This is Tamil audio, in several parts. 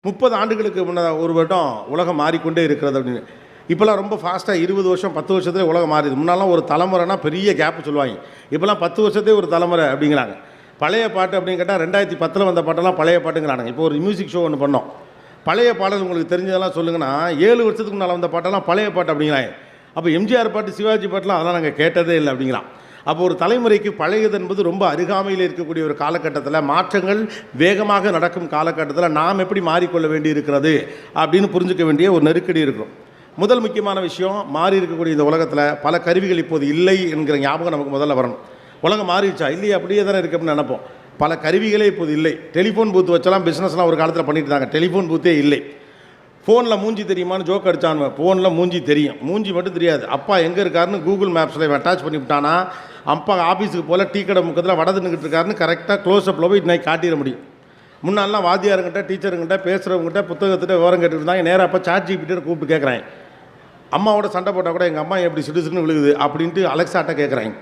30 ஆண்டுகளுக்கு முன்ன ஒரு வருடம் உலகம் மாறிக்கொண்டே இருக்கிறது அப்படின்னு. இப்போலாம் ரொம்ப ஃபாஸ்ட்டாக 20 வருஷம் 10 வருஷத்துலேயே உலகம் மாறிடுது. முன்னாலாம் ஒரு தலைமுறைனா பெரிய கேப்பு சொல்லுவாங்க. இப்போலாம் 10 வருஷத்தே ஒரு தலைமுறை அப்படிங்கிறாங்க. பழைய பாட்டு அப்படின்னு கேட்டால் 2010 வந்த பாட்டெல்லாம் பழைய பாட்டுங்கிறாங்க. இப்போ ஒரு மியூசிக் ஷோ ஒன்று பண்ணோம். பழைய பாடல் உங்களுக்கு தெரிஞ்சதெல்லாம் சொல்லுங்கன்னா 7 வருஷத்துக்கு முன்னால் வந்த பாட்டெல்லாம் பழைய பாட்டு அப்படிங்கிறாங்க. அப்போ எம்ஜிஆர் பாட்டு சிவாஜி பாட்டெலாம் அதெல்லாம் நாங்கள் கேட்டதே இல்லை அப்படிங்கிறான். அப்போ ஒரு தலைமுறைக்கு பழையது என்பது ரொம்ப அருகாமையில் இருக்கக்கூடிய ஒரு காலகட்டத்தில், மாற்றங்கள் வேகமாக நடக்கும் காலகட்டத்தில் நாம் எப்படி மாறிக்கொள்ள வேண்டி இருக்கிறது அப்படின்னு புரிஞ்சுக்க வேண்டிய ஒரு நெருக்கடி இருக்கும். முதல் முக்கியமான விஷயம், மாறி இருக்கக்கூடிய இந்த உலகத்தில் பல கருவிகள் இப்போது இல்லை என்கிற ஞாபகம் நமக்கு முதல்ல வரணும். உலகம் மாறிடுச்சா? இல்லையே, அப்படியே தானே இருக்கு அப்படின்னு நினைப்போம். பல கருவிகளே இப்போது இல்லை. டெலிஃபோன் பூத் வச்சலாம் பிஸ்னஸ்லாம் ஒரு காலத்தில் பண்ணிட்டு இருந்தாங்க. டெலிஃபோன் பூத்தே இல்லை. ஃபோனில் மூஞ்சி தெரியுமான்னு ஜோக் அடித்தானுவேன். ஃபோனில் மூஞ்சி தெரியும், மூஞ்சி மட்டும் தெரியாது. அப்பா எங்கே இருக்காருன்னு கூகுள் மேப்ஸில் அட்டாச் பண்ணி விட்டானா, அப்பா ஆஃபீஸுக்கு போல் டீ கடை முக்கத்தில் வடது நின்றுட்டு இருக்காருன்னு கரெக்டாக க்ளோஸ்அப்பில் போய் இன்னைக்கு காட்டிட முடியும். முன்னாலாம் வாத்தியாருங்கிட்ட டீச்சருங்கிட்ட பேசுகிறவங்ககிட்ட புத்தகத்திட்ட விவரம் கேட்டுட்டு இருந்தாங்க. நேராக அப்போ ChatGPT கூப்பிட்டு கேட்குறாங்க. அம்மாவோட சண்டை போட்டால் கூட எங்கள் அம்மா எப்படி சிடுசுன்னு விழுகுது அப்படின்ட்டு அலெக்சாட்ட கேட்குறாங்க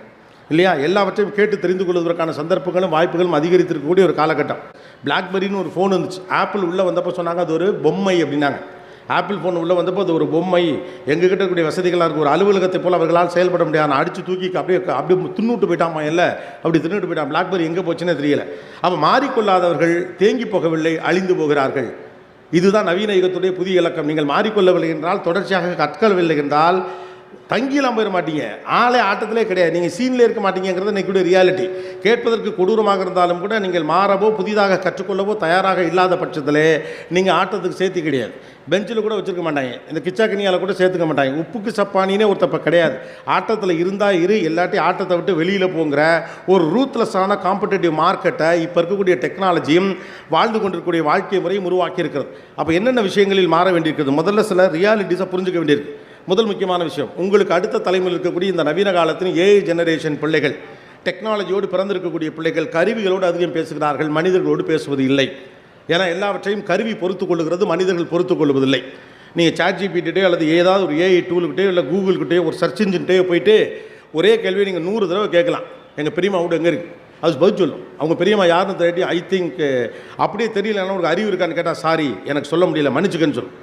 இல்லையா? எல்லாவற்றையும் கேட்டு தெரிந்து கொள்வதற்கான சந்தர்ப்பங்களும் வாய்ப்புகளும் அதிகரித்திருக்கக்கூடிய ஒரு காலகட்டம். பிளாக்பெரின்னு ஒரு ஃபோன் இருந்துச்சு. ஆப்பிள் உள்ளே வந்தப்போ சொன்னாங்க அது ஒரு பொம்மை அப்படின்னாங்க. ஆப்பிள் ஃபோன் உள்ளே வந்தப்போ அது ஒரு பொம்மை, எங்ககிட்ட இருக்கக்கூடிய வசதிகளாக இருக்கும். ஒரு அலுவலகத்தை போல் அவர்களால் செயல்பட முடியாது. நான் அடித்து தூக்கி அப்படியே தின்னுட்டு போயிட்டாமா, இல்லை அப்படி தின்னுட்டு போயிட்டான். பிளாக்பெரி எங்கே போச்சுன்னே தெரியல. அப்போ மாறிக்கொள்ளாதவர்கள் தேங்கி போகவில்லை, அழிந்து போகிறார்கள். இதுதான் நவீன யுகத்துடைய புதிய இலக்கம். நீங்கள் மாறிக்கொள்ளவில்லை என்றால், தொடர்ச்சியாக கற்கவில்லை என்றால் தங்கிலாம் போயிட மாட்டீங்க. ஆளே ஆட்டத்திலே கிடையாது. நீங்கள் சீனில் இருக்க மாட்டீங்கிறது இன்றைக்குடைய ரியாலிட்டி. கேட்பதற்கு கொடூரமாக இருந்தாலும் கூட நீங்கள் மாறவோ புதிதாக கற்றுக்கொள்ளவோ தயாராக இல்லாத பட்சத்தில் நீங்கள் ஆட்டத்துக்கு சேர்த்து கிடையாது. பெஞ்சில் கூட வச்சுருக்க மாட்டாங்க. இந்த கிச்சாக்கனியால் கூட சேர்த்துக்க மாட்டாங்க. உப்புக்கு சப்பானினே ஒருத்தப்ப கிடையாது. ஆட்டத்தில் இருந்தால் எல்லாத்தையும் ஆட்டத்தை விட்டு வெளியில் போங்கிற ஒரு ரூத்லெஸ்ஸான காம்படிட்டிவ் மார்க்கெட்டை இப்போ இருக்கக்கூடிய டெக்னாலஜியும் வாழ்ந்து கொண்டிருக்கக்கூடிய வாழ்க்கை முறையும் உருவாக்கி இருக்கிறது. அப்போ என்னென்ன விஷயங்களில் மாற வேண்டியிருக்கிறது? முதல்ல சில ரியாலிட்டிஸை புரிஞ்சுக்க வேண்டியிருக்கு. முதல் முக்கியமான விஷயம், உங்களுக்கு அடுத்த தலைமுறையில் இருக்கக்கூடிய இந்த நவீன காலத்தின் ஏஐ ஜெனரேஷன் பிள்ளைகள், டெக்னாலஜியோடு பிறந்திருக்கக்கூடிய பிள்ளைகள் கருவிகளோடு அதிகம் பேசுகிறார்கள், மனிதர்களோடு பேசுவது இல்லை. ஏன்னா எல்லாவற்றையும் கருவி பொறுத்து கொள்ளுகிறது, மனிதர்கள் பொறுத்து கொள்வதில்லை. நீங்கள் ChatGPT அல்லது ஏதாவது ஒரு ஏஐ டூலுக்கிட்டே இல்லை கூகுள்கிட்டே ஒரு சர்ச் இன்ஜின்கிட்டே போயிட்டு ஒரே கேள்வியை நீங்கள் 100 தடவை கேட்கலாம். எங்கள் பெரியம்மா வீடு எங்கே இருக்குது, அது பதில் சொல்லும். அவங்க பெரியம்மா யாருன்னு தேடி ஐ திங்க் அப்படியே தெரியலன்னா ஒரு அறிவு இருக்கான்னு கேட்டால் சாரி எனக்கு சொல்ல முடியல மன்னிச்சுக்கன்னு சொல்லும்.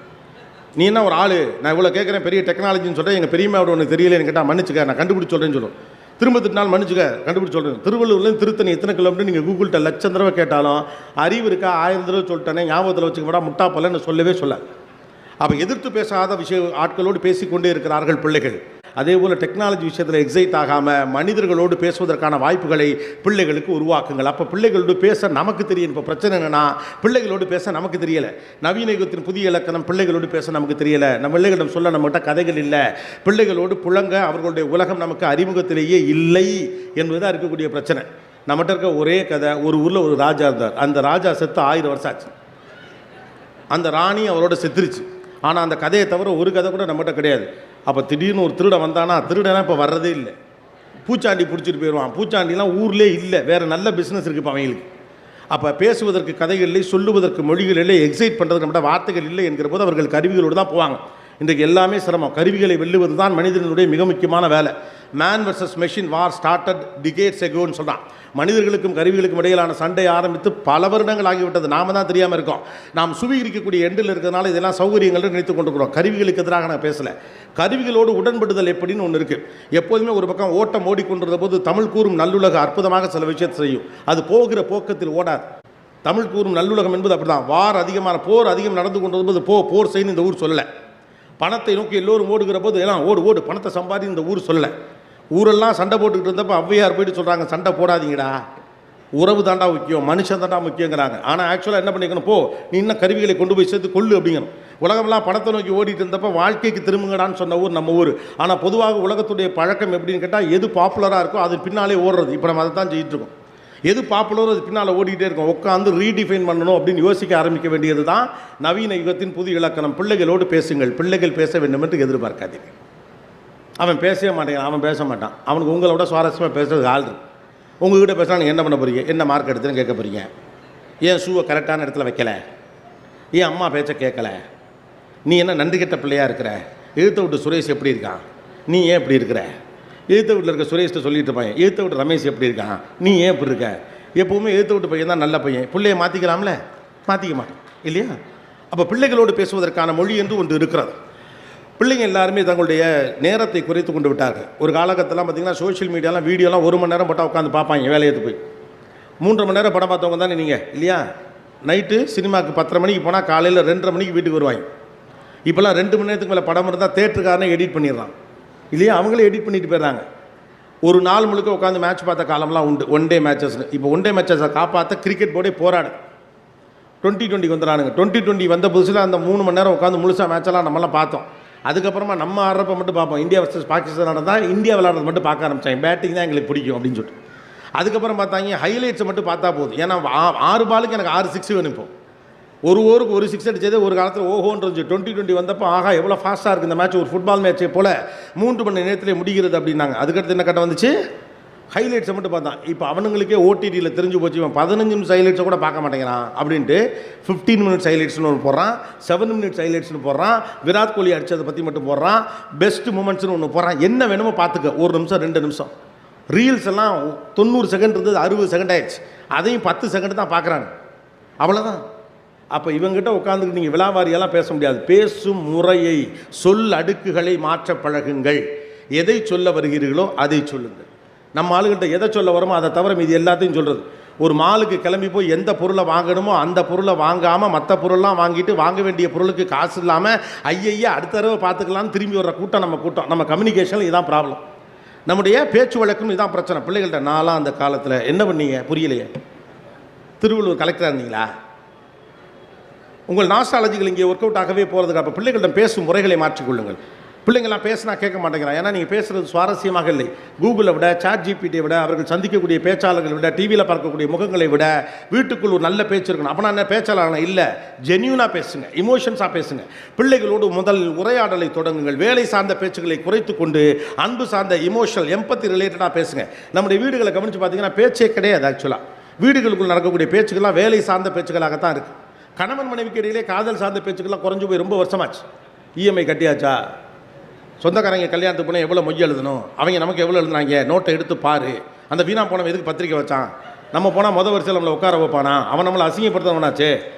நீ என்ன ஒரு ஆள், நான் இவ்வளோ கேட்குறேன் பெரிய டெக்னாலஜின்னு சொல்கிறேன், எங்கள் பெரியம்மாவோட ஒன்று தெரியலன்னு கேட்டால் மன்னிச்சுக்க நான் கண்டுபிடிச்சி சொல்கிறேன்னு சொல்லும். திரும்ப திட்டினால் மன்னிச்சுக்க கண்டுபிடிச்சி சொல்கிறேன். திருவள்ளூர்லேருந்து திருத்தணி எத்தனை கிலோமீட்டர் நீங்கள் கூகுள்கிட்ட லட்சம் தடவை கேட்டாலும் அறிவு இருக்கா 1000 தடவை சொல்லிட்டேனே ஞாபகத்தில் வச்சுக்க முட்டா பலன்னு சொல்லவே சொல்ல. அப்போ எதிர்த்து பேசாத ஆட்களோடு பேசிக்கொண்டே இருக்கிறார்கள் பிள்ளைகள். அதே போல் டெக்னாலஜி விஷயத்தில் எக்ஸைட் ஆகாமல் மனிதர்களோடு பேசுவதற்கான வாய்ப்புகளை பிள்ளைகளுக்கு உருவாக்குங்கள். அப்போ பிள்ளைகளோடு பேச நமக்கு தெரியும். இப்போ பிரச்சனை என்னென்னா பிள்ளைகளோடு பேச நமக்கு தெரியலை. நவீன யுகத்தின் புதிய இலக்கணம் பிள்ளைகளோடு பேச நமக்கு தெரியலை. நம்ம பிள்ளைகளிடம் சொல்ல நம்மகிட்ட கதைகள் இல்லை. பிள்ளைகளோடு புழங்க அவர்களுடைய உலகம் நமக்கு அறிமுகத்திலேயே இல்லை என்பதுதான் இருக்கக்கூடிய பிரச்சனை. நம்மகிட்ட இருக்க ஒரே கதை, ஒரு ஊரில் ஒரு ராஜா இருந்தார். அந்த ராஜா செத்து 1000 வருஷம் ஆச்சு. அந்த ராணி அவரோட செத்துருச்சு. ஆனால் அந்த கதையை தவிர ஒரு கதை கூட நம்மகிட்ட கிடையாது. அப்போ திடீர்னு ஒரு திருடன் வந்தானா, திருடனா இப்போ வர்றதே இல்லை. பூச்சாண்டி பிடிச்சிட்டு போயிடுவான். பூச்சாண்டிலாம் ஊர்லேயே இல்லை, வேறு நல்ல பிஸ்னஸ் இருக்குது இப்போ அவங்களுக்கு. அப்போ பேசுவதற்கு கதைகள் இல்லை, சொல்லுவதற்கு மொழிகள் இல்லை, எக்ஸைட் பண்ணுறதுக்கு நம்மகிட்ட வார்த்தைகள் இல்லை என்கிற போது அவர்கள் கருவிகளோடு தான் போவாங்க. இன்றைக்கு எல்லாமே சிரமம். கருவிகளை வெல்லுவது தான் மனிதனுடைய மிக முக்கியமான வேலை. மேன் வர்சஸ் மெஷின் வார் ஸ்டார்டட் டிகேட்ஸ் எகோன்னு சொல்கிறான். மனிதர்களுக்கும் கருவிகளுக்கும் இடையிலான சண்டை ஆரம்பித்து பல வருடங்கள் ஆகிவிட்டது. நாம தான் தெரியாமல் இருக்கோம். நாம் சுவீகரிக்கக்கூடிய எண்டில் இருக்கிறதுனால இதெல்லாம் சௌகரியங்கள் நினைத்து கொண்டிருக்கிறோம். கருவிகளுக்கு எதிராக நான் பேசலை. கருவிகளோடு உடன்படுதல் எப்படின்னு ஒன்று இருக்குது. எப்போதுமே ஒரு பக்கம் ஓட்டம் ஓடிக்கொண்டிருந்த போது தமிழ் கூறும் நல்லுலக அற்புதமாக சில விஷயத்தை செய்யும். அது போகிற போக்கத்தில் ஓடாது. தமிழ் கூறும் நல்லுலகம் என்பது அப்படி தான். போர் அதிகம் நடந்து கொண்டிருந்தபோது போர் செய்யணும் இந்த ஊர் சொல்லலை. பணத்தை நோக்கி எல்லோரும் ஓடுகிற போது எல்லாம் ஓடு பணத்தை சம்பாதி இந்த ஊர் சொல்லலை. ஊரெல்லாம் சண்டை போட்டுக்கிட்டு இருந்தப்போ ஔவையார் போயிட்டு சொல்கிறாங்க சண்டை போடாதீங்கடா, உறவு தாண்டா முக்கியம், மனுஷன் தாண்டா முக்கியங்கிறாங்க. ஆனால் ஆக்சுவலாக என்ன பண்ணிக்கணும், நீ இன்னும் கருவிகளை கொண்டு போய் சேர்த்து கொள்ளு அப்படிங்கணும். உலகமெல்லாம் பணத்தை நோக்கி ஓடிட்டு இருந்தப்போ வாழ்க்கைக்கு திரும்புங்கடான்னு சொன்ன ஊர் நம்ம ஊர். ஆனால் பொதுவாக உலகத்துடைய பழக்கம் எப்படின்னு கேட்டால் எது பாப்புலராக இருக்கோ அது பின்னாலே ஓடுறது. இப்போ நம்ம அதை தான் செய்யிட்டு இருக்கோம். எது பாப்புலரோ அது பின்னால் ஓடிக்கிட்டே இருக்கும். உட்காந்து ரீடிஃபைன் பண்ணணும் அப்படின்னு யோசிக்க ஆரம்பிக்க வேண்டியது தான் நவீன யுகத்தின் புதிய இலக்கணம். பிள்ளைகளோடு பேசுங்கள். பிள்ளைகள் பேச வேண்டும் என்று எதிர்பார்க்காதீங்க. அவன் பேசவே மாட்டேங்கிறான், அவன் பேச மாட்டான். அவனுக்கு உங்களை விட சுவாரஸ்யமாக பேசுறது ஆள் இருக்கு. உங்கள்கிட்ட பேசினா நீங்கள் என்ன பண்ண போகிறீங்க, என்ன மார்க் எடுத்துன்னு கேட்க போகிறீங்க. ஏன் ஷூவை கரெக்டான இடத்துல வைக்கலை, ஏன் அம்மா பேச்ச கேட்கலை, நீ என்ன நன்றி கெட்ட பிள்ளையாக இருக்கிற, எழுத்த விட்டு சுரேஷ் எப்படி இருக்கான், நீ ஏன் இப்படி இருக்கிற, எழுத்த வீட்டில் இருக்க சுரேஷ்ட்டு சொல்லிட்டு இருப்பாங்க, எழுத்த விட்டு ரமேஷ் எப்படி இருக்கான், நீ ஏன் இப்படி இருக்க. எப்போவுமே எழுத்த விட்டு பையன் தான் நல்ல பையன். பிள்ளைய மாற்றிக்கலாம்ல, மாற்றிக்க மாட்டோம் இல்லையா. அப்போ பிள்ளைகளோடு பேசுவதற்கான மொழி என்று ஒன்று இருக்கிறது. பிள்ளைங்க எல்லாருமே தங்களுடைய நேரத்தை குறைத்து கொண்டு விட்டார்கள். ஒரு காலகட்டத்தில் பார்த்திங்கன்னா சோஷியல் மீடியாலாம் வீடியோலாம் 1 மணி நேரம் போட்டால் உட்காந்து பார்ப்பாங்க வேலையை போய். 3.5 மணி நேரம் படம் பார்த்தவங்க தானே நீங்கள் இல்லையா? நைட்டு சினிமாவுக்கு 10:30 மணிக்கு போனால் காலையில் 2:30 மணிக்கு வீட்டுக்கு வருவாங்க. இப்போல்லாம் 2 மணி நேரத்துக்கு மேலே படம் இருந்தால் தேட்டருக்காரனே எடிட் பண்ணிடுறான் இல்லையா? அவங்களே எடிட் பண்ணிட்டு போயிடுறாங்க. ஒரு நாள் முழுக்க உட்காந்து மேட்ச் பார்த்த காலம்லாம் உண்டு. 1 டே மேட்சஸ்னு. இப்போ 1 டே மேட்சஸை காப்பாற்ற கிரிக்கெட் போர்டே போராடு. 2020 வந்துடுறானுங்க. 2020 வந்த புதுசில் அந்த 3 மணி நேரம் உட்காந்து முழுசாக மேட்செல்லாம் நம்மளாம் பார்த்தோம். அதுக்கப்புறமா நம்ம ஆடுறப்ப மட்டும் பார்ப்போம். இந்தியா வர்சஸ் பாகிஸ்தான் நடந்தால் இந்தியா விளையாடுறது மட்டும் பார்க்க ஆரம்பித்தாங்க. பேட்டிங் தான் எங்களுக்கு பிடிக்கும் அப்படின்னு சொல்லிட்டு. அதுக்கப்புறம் பார்த்தாங்க ஹைலைட்ஸை மட்டும் பார்த்தா போதும். ஏன்னா 6 பாலுக்கு எனக்கு 6 6 வேணும். இப்போ ஒரு ஓவருக்கு 1 6 அடிச்சதே ஒரு காலத்தில் ஓஹோன்றது. 2020 வந்தப்போ ஆகா எவ்வளோ ஃபாஸ்ட்டாக இருக்குது இந்த மேட்ச், ஒரு ஃபுட்பால் மேட்சே போல் 3 மணி நேரத்திலே முடிகிறது அப்படின்னாங்க. அதுக்கடுத்து என்ன கட்டம் வந்துச்சு? ஹைலைட்ஸை மட்டும் பார்த்தான். இப்போ அவனுங்களுக்கே ஓடிடியில் தெரிஞ்சு போச்சு. இவன் 15 நிமிஷம் ஹைலைட்ஸை கூட பார்க்க மாட்டேங்கிறான் அப்படின்ட்டு 15 மினிட்ஸ் ஹைலைட்ஸ்னு ஒன்று போடுறான், 7 மினிட்ஸ் ஹைலைட்ஸ்னு போடுறான், விராட் கோலி அடித்ததை பற்றி மட்டும் போடுறான், பெஸ்ட் மூமெண்ட்ஸ்னு ஒன்று போடுறான். என்ன வேணுமோ பார்த்துக்க. 1 நிமிஷம் 2 நிமிஷம் ரீல்ஸ் எல்லாம் 90 செகண்ட் இருந்தது 60 செகண்ட் ஆயிடுச்சு. அதையும் 10 செகண்ட் தான் பார்க்குறாங்க. அவ்வளோதான். அப்போ இவங்ககிட்ட உட்காந்துக்கிட்டு நீங்கள் விழாவாரியெல்லாம் பேச முடியாது. பேசும் முறையை, சொல் அடுக்குகளை மாற்ற பழகுங்கள். எதை சொல்ல வருகிறீர்களோ அதை சொல்லுங்கள். நம்ம ஆளுகிட்ட எதை சொல்ல வரோமோ அதை தவிர மீது எல்லாத்தையும் சொல்கிறது. ஒரு மாலுக்கு கிளம்பி போய் எந்த பொருளை வாங்கணுமோ அந்த பொருளை வாங்காமல் மற்ற பொருள்லாம் வாங்கிட்டு வாங்க வேண்டிய பொருளுக்கு காசு இல்லாமல் ஐயையா அடுத்த தடவை பார்த்துக்கலான்னு திரும்பி வர்ற கூட்டம் நம்ம கூட்டம். நம்ம கம்யூனிகேஷனில் இதான் ப்ராப்ளம். நம்முடைய பேச்சு வழக்கும் இதான் பிரச்சனை. பிள்ளைகள்கிட்ட நான்லாம் அந்த காலத்தில் என்ன பண்ணீங்க புரியலையே? திருவள்ளூர் கலெக்டராக இருந்தீங்களா? உங்கள் நாஸ்டாலஜிகள் இங்கே ஒர்க் அவுட் ஆகவே போகிறதுக்கு. அப்போ பிள்ளைகளிடம் பேசும் முறைகளை மாற்றிக்கொள்ளுங்கள். பிள்ளைங்களாம் பேசினா கேட்க மாட்டேங்கிறான். ஏன்னா நீங்கள் பேசுகிறது சுவாரஸ்யமாக இல்லை. கூகுளை விட, சாட் ஜிபிடியை விட, அவர்கள் சந்திக்கக்கூடிய பேச்சாளர்களை விட, டிவியில் பார்க்கக்கூடிய முகங்களை விட வீட்டுக்குள் ஒரு நல்ல பேச்சு இருக்கணும். அப்போ நான் என்ன பேச்சாளர் இல்லை, ஜென்யூனாக பேசுங்க, இமோஷன்ஸாக பேசுங்க. பிள்ளைகளோடு முதல் உரையாடலை தொடங்குங்கள். வேலை சார்ந்த பேச்சுக்களை குறைத்து கொண்டு அன்பு சார்ந்த இமோஷனல் எம்பத்தி ரிலேட்டடாக பேசுங்க. நம்முடைய வீடுகளை கவனித்து பார்த்தீங்கன்னா பேச்சே கிடையாது. ஆக்சுவலாக வீடுகளுக்குள் நடக்கக்கூடிய பேச்சுக்கள்லாம் வேலை சார்ந்த பேச்சுக்களாகத்தான் இருக்குது. கணவன் மனைவிக்கு இடையிலே காதல் சார்ந்த பேச்சுக்கெல்லாம் குறைஞ்சு போய் ரொம்ப வருஷமாச்சு. இஎம்ஐ கட்டியாச்சா, சொந்தக்காரங்க கல்யாணத்துக்கு போனால் எவ்வளோ மொய் எழுதணும், அவங்க நமக்கு எவ்வளோ எழுதுனாங்க, நோட்டை எடுத்து பாரு, அந்த வீணா போனவன் எதுக்கு பத்திரிக்கை வச்சான், நம்ம போனால் வரிசையில் நம்மளை உட்கார வைப்பானா, அவன் நம்மளை அசிங்கப்படுத்தவனாச்சே,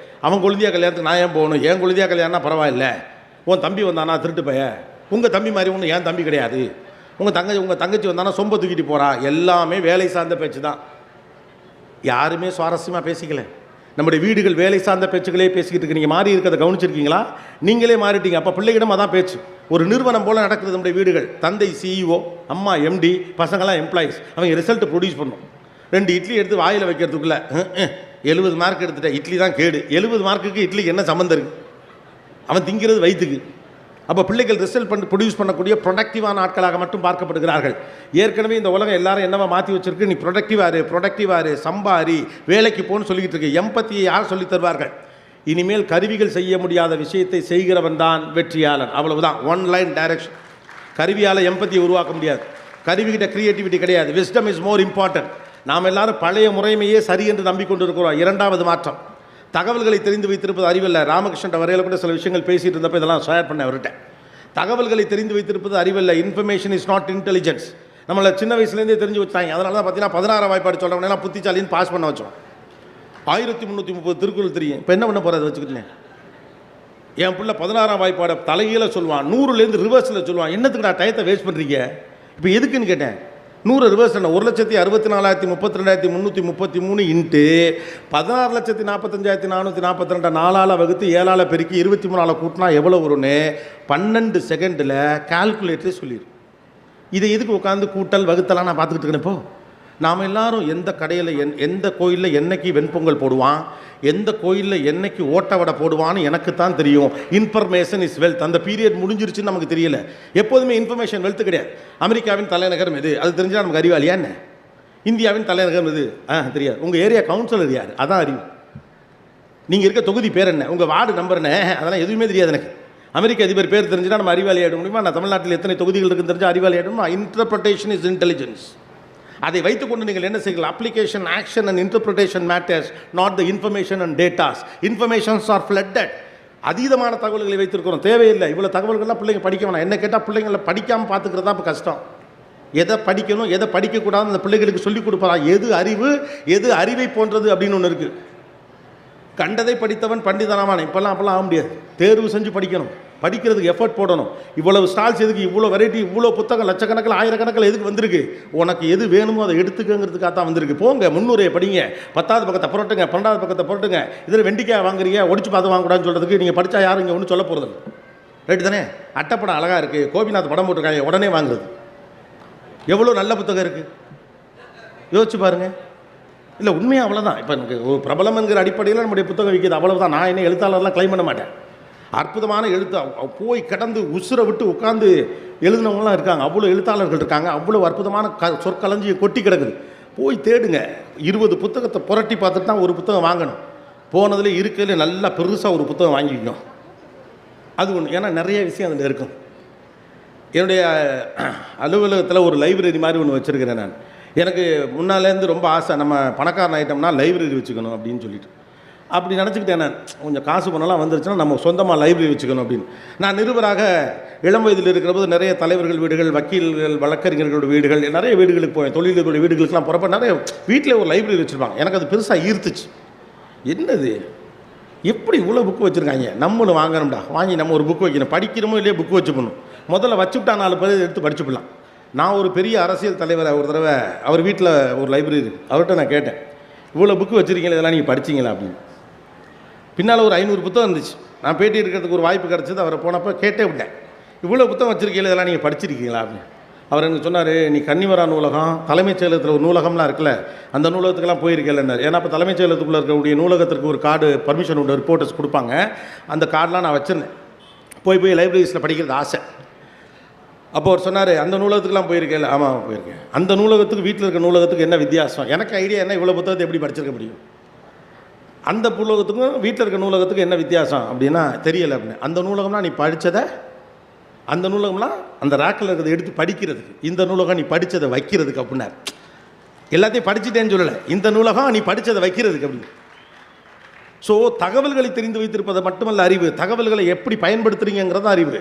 அவன் கொழுந்தியா கல்யாணத்துக்கு நான் ஏன் போகணும், என் கொழுந்தியா கல்யாணம்னா பரவாயில்ல, உன் தம்பி வந்தானா திருட்டு பைய, உங்கள் தம்பி மாதிரி ஒன்று என் தம்பி கிடையாது, உங்கள் தங்கச்சி வந்தானா சொம்ப தூக்கிட்டு போகிறா. எல்லாமே வேலை சார்ந்த பேச்சு தான். யாருமே சுவாரஸ்யமாக பேசிக்கல. நம்முடைய வீடுகள் வேலை சார்ந்த பேச்சுகளே பேசிக்கிட்டு இருக்கு. நீங்கள் மாறி இருக்கிறத கவனிச்சிருக்கீங்களா? நீங்களே மாறிட்டீங்க. அப்போ பிள்ளைகிடம் அதான் பேச்சு. ஒரு நிறுவனம் போல் நடக்குது நம்முடைய வீடுகள். தந்தை சிஇஓ, அம்மா எம்டி, பசங்களாம் எம்ப்ளாயிஸ். அவங்க ரிசல்ட் ப்ரொடியூஸ் பண்ணும். 2 இட்லி எடுத்து வாயில் வைக்கிறதுக்குள்ளே 70 மார்க் எடுத்துட்டேன், இட்லி தான் கேடு. 70 மார்க்குக்கு இட்லிக்கு என்ன சம்மந்தம் இருக்குது? அவன் திங்கிறது வயிற்றுக்கு. அப்போ பிள்ளைகள் ரிசல்ட் ப்ரொடியூஸ் பண்ணக்கூடிய ப்ரொடக்டிவான ஆட்களாக மட்டும் பார்க்கப்படுகிறார்கள். ஏற்கனவே இந்த உலகம் எல்லாரும் என்னவா மாற்றி வச்சிருக்கு, நீ ப்ரொடக்டிவாரு, சம்பாரி, வேலைக்கு போன்னு சொல்லிக்கிட்டு இருக்கு. எம்பத்தியை யார் சொல்லித் தருவார்கள்? இனிமேல் கருவிகள் செய்ய முடியாத விஷயத்தை செய்கிறவன் தான் வெற்றியாளன். அவ்வளவுதான். 1 லைன் டைரக்ஷன். கருவியால் எம்பத்தியை உருவாக்க முடியாது. கருவிகிட்ட கிரியேட்டிவிட்டி கிடையாது. Wisdom is more important. நாம் எல்லாரும் பழைய முறைமையே சரி என்று நம்பிக்கொண்டு இருக்கிறோம். 2வது மாற்றம், தகவல்களை தெரிந்து வைத்திருப்பது அறிவல்ல. ராமகிருஷ்ணன் வரையில் கூட சில விஷயங்கள் பேசிகிட்டு இருந்தப்போ இதெல்லாம் ஷேர் பண்ண அவர்கிட்ட. தகவல்களை தெரிந்து வைத்திருப்பது அறிவல்ல. Information is not intelligence. நம்மளை சின்ன வயசுலேருந்தே தெரிஞ்சு வச்சாங்க. அதனால தான் பார்த்தீங்கன்னா 16 வாய்ப்பாடு சொல்கிறவனெல்லாம் புத்திச்சாலின்னு பாஸ் பண்ண வச்சோம். 1330 திருக்குறள் தெரியும். இப்போ என்ன பண்ண போகிறது வச்சுக்கிட்டேன். என் பிள்ளை 16 வாய்ப்பாடை தலைகீழ சொல்லுவான், 100லேருந்து ரிவர்ஸில் சொல்லுவான். என்னத்துக்கு நான் டயத்தை வேஸ்ட் பண்ணுறீங்க? இப்போ எதுக்குன்னு கேட்டேன். 100 ரிவர்ஸ் என்ன, 1,64,32,333 இன்ட்டு 16,45,442 4ஆல் வகுத்து 7ஆல் பெருக்கி 23ஆல் கூட்டினா எவ்வளோ வரும்னு 12 செகண்டில் கால்குலேட்டரே சொல்லிடும். இதை எதுக்கு உட்காந்து கூட்டல் வகுத்தலாம் நான் பார்த்துக்கிட்டு இருக்கேன். இப்போ நாம் எல்லாரும் எந்த கடையில் எந்த கோயிலில் என்னைக்கு வெண்பொங்கல் போடுவான், எந்த கோயிலில் என்னைக்கு ஓட்ட வடை போடுவான்னு எனக்கு தான் தெரியும். Information is wealth. அந்த பீரியட் முடிஞ்சிருச்சுன்னு நமக்கு தெரியல. எப்போதுமே இன்ஃபர்மேஷன் வெல்த் கிடையாது. அமெரிக்காவின் தலைநகரம் எது, அது தெரிஞ்சால் நமக்கு அறிவாளியா என்ன? இந்தியாவின் தலைநகரம் எது, தெரியாது. உங்கள் ஏரியா கவுன்சிலர் யார், அதான் அறிவு. நீங்கள் இருக்க தொகுதி பேர் என்ன, உங்கள் வார்டு நம்பர் என்ன, அதெல்லாம் எதுவுமே தெரியாது எனக்கு. அமெரிக்க அதிபர் பேர் தெரிஞ்சுன்னா நம்ம அறிவாளி ஆகிட முடியுமா? நான் தமிழ்நாட்டில் எத்தனை தொகுதிகள் இருக்குன்னு தெரிஞ்சால் அறிவாளி ஆகிடுமா? Interpretation is intelligence. அதை வைத்துக்கொண்டு நீங்கள் என்ன செய்யலாம்? Application, action and interpretation matters, not the information and datas. Informations R flooded. அதீதமான தகவல்களை வைத்திருக்கிறோம். தேவையில்லை இவ்வளோ தகவல்கள்லாம். பிள்ளைங்க படிக்க வேணாம். என்ன கேட்டால் பிள்ளைங்களை படிக்காமல் பார்த்துக்கிறது தான் இப்போ கஷ்டம். எதை படிக்கணும் எதை படிக்கக்கூடாது அந்த பிள்ளைகளுக்கு சொல்லிக் கொடுப்பதா? எது அறிவு, எது அறிவை போன்றது அப்படின்னு ஒன்று இருக்குது. கண்டதை படித்தவன் பண்டிதனாவான். அப்போல்லாம் ஆக முடியாது. தேர்வு செஞ்சு படிக்கணும், படிக்கிறதுக்கு எஃபர்ட் போடணும். இவ்வளவு ஸ்டால்ஸ் எதுக்கு, இவ்வளோ வெரைட்டி, இவ்வளோ புத்தகம் லட்சக்கணக்கில் ஆயிரக்கணக்கில் எதுக்கு வந்திருக்கு? உனக்கு எது வேணுமோ அதை எடுத்துக்கங்கிறதுக்காக தான் வந்திருக்கு. போங்க, முன்னுரையை படிங்க, 10வது பக்கத்தை புரட்டுங்க, 12வது பக்கத்தை புரட்டுங்க. இதில் வெண்டிக்காய் வாங்குறீங்க, ஒடிச்சு பார்த்து வாங்கக்கூடாதுன்னு சொல்கிறதுக்கு நீங்கள் படித்தா யாரும் இங்கே ஒன்றும் சொல்ல போகிறது ரைட்டு தானே? அட்டைப்படம் அழகாக இருக்குது, கோபிநாத் படம் போட்டிருக்காங்க, உடனே வாங்குறது. எவ்வளோ நல்ல புத்தகம் இருக்குது யோசிச்சு பாருங்கள். இல்லை, உண்மையாக அவ்வளோதான். இப்போ எனக்கு ஒரு பிரபலம் என்கிற அடிப்படையில் நம்முடைய புத்தகம் விற்கிது, அவ்வளவுதான். நான் என்ன எழுத்தாளர்லாம் கிளைம் பண்ண மாட்டேன். அற்புதமான எழுத்து, போய் கடந்து உசுரை விட்டு உட்காந்து எழுதினவங்களாம் இருக்காங்க. அவ்வளோ எழுத்தாளர்கள் இருக்காங்க. அவ்வளோ அற்புதமான சொற்களஞ்சியை கொட்டி கிடக்குது. போய் தேடுங்க. 20 புத்தகத்தை புரட்டி பார்த்துட்டு தான் ஒரு புத்தகம் வாங்கணும். போனதில் இருக்கிறதுல நல்லா பெருசாக ஒரு புத்தகம் வாங்கிக்கணும். அது ஒன்று. ஏன்னா நிறைய விஷயம் அதில் இருக்கும். என்னுடைய அலுவலகத்தில் ஒரு லைப்ரரி மாதிரி ஒன்று வச்சுருக்கிறேன் நான். எனக்கு முன்னாலேருந்து ரொம்ப ஆசை, நம்ம பணக்காரன் ஐட்டம்னா லைப்ரரி வச்சுக்கணும் அப்படின்னு சொல்லிட்டு. அப்படி நினச்சிக்கிட்டேன் நான். கொஞ்சம் காசு பணம்லாம் வந்துருச்சுன்னா நம்ம சொந்தமாக லைப்ரரி வச்சுக்கணும் அப்படின்னு. நான் நிருபராக இளம் வயதில் இருக்கிற போது நிறைய தலைவர்கள் வீடுகள், வக்கீல்கள், வழக்கறிஞர்களோட வீடுகள், நிறைய வீடுகளுக்கு போவேன். தொழில்களுடைய வீடுகளுக்கெல்லாம் போகிறப்ப நிறைய வீட்டில் ஒரு லைப்ரரி வச்சுருப்பாங்க. எனக்கு அது பெருசாக ஈர்த்துச்சு. என்னது, எப்படி இவ்வளோ புக்கு வச்சுருக்காங்க, நம்மளும் வாங்கணும்டா, வாங்கி நம்ம ஒரு புக்கு வைக்கணும். படிக்கிறோமோ இல்லையே புக்கு வச்சுக்கணும். முதல்ல வச்சுவிட்டா 4 பேர் எடுத்து படிச்சுப்பிடலாம். நான் ஒரு பெரிய அரசியல் தலைவரை ஒரு தடவை அவர் வீட்டில் ஒரு லைப்ரரி அவர்கிட்ட நான் கேட்டேன், இவ்வளோ புக்கு வச்சுருக்கீங்களா, இதெல்லாம் நீங்கள் படிச்சிங்களா அப்படின்னு. பின்னால் ஒரு 500 புத்தகம் இருந்துச்சு. நான் பேட்டி இருக்கிறதுக்கு ஒரு வாய்ப்பு கிடச்சிது. அவரை போனப்போ கேட்டே விட்டேன், இவ்வளோ புத்தகம் வச்சுருக்கீங்களா, இதெல்லாம் நீங்கள் படிச்சிருக்கீங்களா அப்படின்னு. அவர் எனக்கு சொன்னார், நீ கன்னிமரா நூலகம், தலைமைச் செயலகத்தில் ஒரு நூலகம்லாம் இருக்குல்ல, அந்த நூலகத்துக்கெல்லாம் போயிருக்கேன். ஏன்னா இப்போ தலைமைச் செயலகத்துக்குள்ளே இருக்கக்கூடிய நூலகத்திற்கு ஒரு கார்டு, பர்மிஷன் உள்ள ரிப்போர்ட்டர்ஸ் கொடுப்பாங்க. அந்த கார்டெலாம் நான் வச்சுருந்தேன். போய் லைப்ரரிஸில் படிக்கிறது ஆசை. அப்போ அவர் சொன்னார், அந்த நூலகத்துக்குலாம் போயிருக்கேன். ஆமாம் போயிருக்கேன். அந்த நூலகத்துக்கு வீட்டில் இருக்க நூலகத்துக்கு என்ன வித்தியாசம்? எனக்கு ஐடியா என்ன, இவ்வளோ புத்தகத்தை எப்படி படிச்சிருக்க முடியும்? அந்த நூலகத்துக்கும் வீட்டில் இருக்க நூலகத்துக்கு என்ன வித்தியாசம் அப்படின்னா தெரியலை அப்படின்னு. அந்த நூலகம்னா நீ படித்ததை, அந்த நூலகம்லாம் அந்த ரேக்கில் இருக்கிறத எடுத்து படிக்கிறதுக்கு, இந்த நூலகம் நீ படித்ததை வைக்கிறதுக்கு அப்படின்னார். எல்லாத்தையும் படிச்சுட்டேன்னு சொல்லலை, இந்த நூலகம் நீ படித்ததை வைக்கிறதுக்கு அப்படின்னு. ஸோ தகவல்களை தெரிந்து வைத்திருப்பதை மட்டுமல்ல அறிவு, தகவல்களை எப்படி பயன்படுத்துறீங்கிறது அறிவு.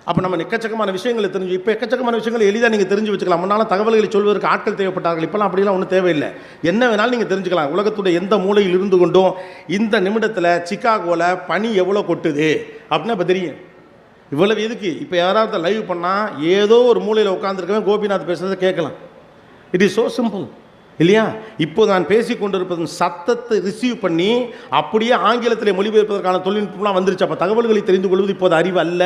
அப்போ நம்ம எக்கச்சக்கமான விஷயங்களை தெரிஞ்சு, இப்போ எக்கச்சக்கமான விஷயங்களை எளிதாக நீங்கள் தெரிஞ்சு வச்சுக்கலாம். முன்னால் தகவல்களை சொல்வதற்கு ஆட்கள் தேவைப்பட்டார்கள். இப்போலாம் அப்படிலாம் ஒன்றும் தேவையில்லை. என்ன வேணாலும் நீங்கள் தெரிஞ்சுக்கலாம். உலகத்துடைய எந்த மூலையில் இருந்து கொண்டும் இந்த நிமிடத்தில் சிக்காகோவில் பனி எவ்வளோ கொட்டுது அப்படின்னா இப்போ தெரியும். இவ்வளவு எதுக்கு? இப்போ யாராவது லைவ் பண்ணால் ஏதோ ஒரு மூலையில் உட்காந்துருக்கவே கோபிநாத் பேசுகிறத கேட்கலாம். இட் இஸ் ஸோ சிம்பிள் இல்லையா? இப்போ நான் பேசி கொண்டிருப்பதன் சத்தத்தை ரிசீவ் பண்ணி அப்படியே ஆங்கிலத்தில் மொழிபெயர்ப்பதற்கான தொழில்நுட்பம்லாம் வந்துருச்சு. அப்போ தகவல்களை தெரிந்து கொள்வது இப்போது அறிவு அல்ல.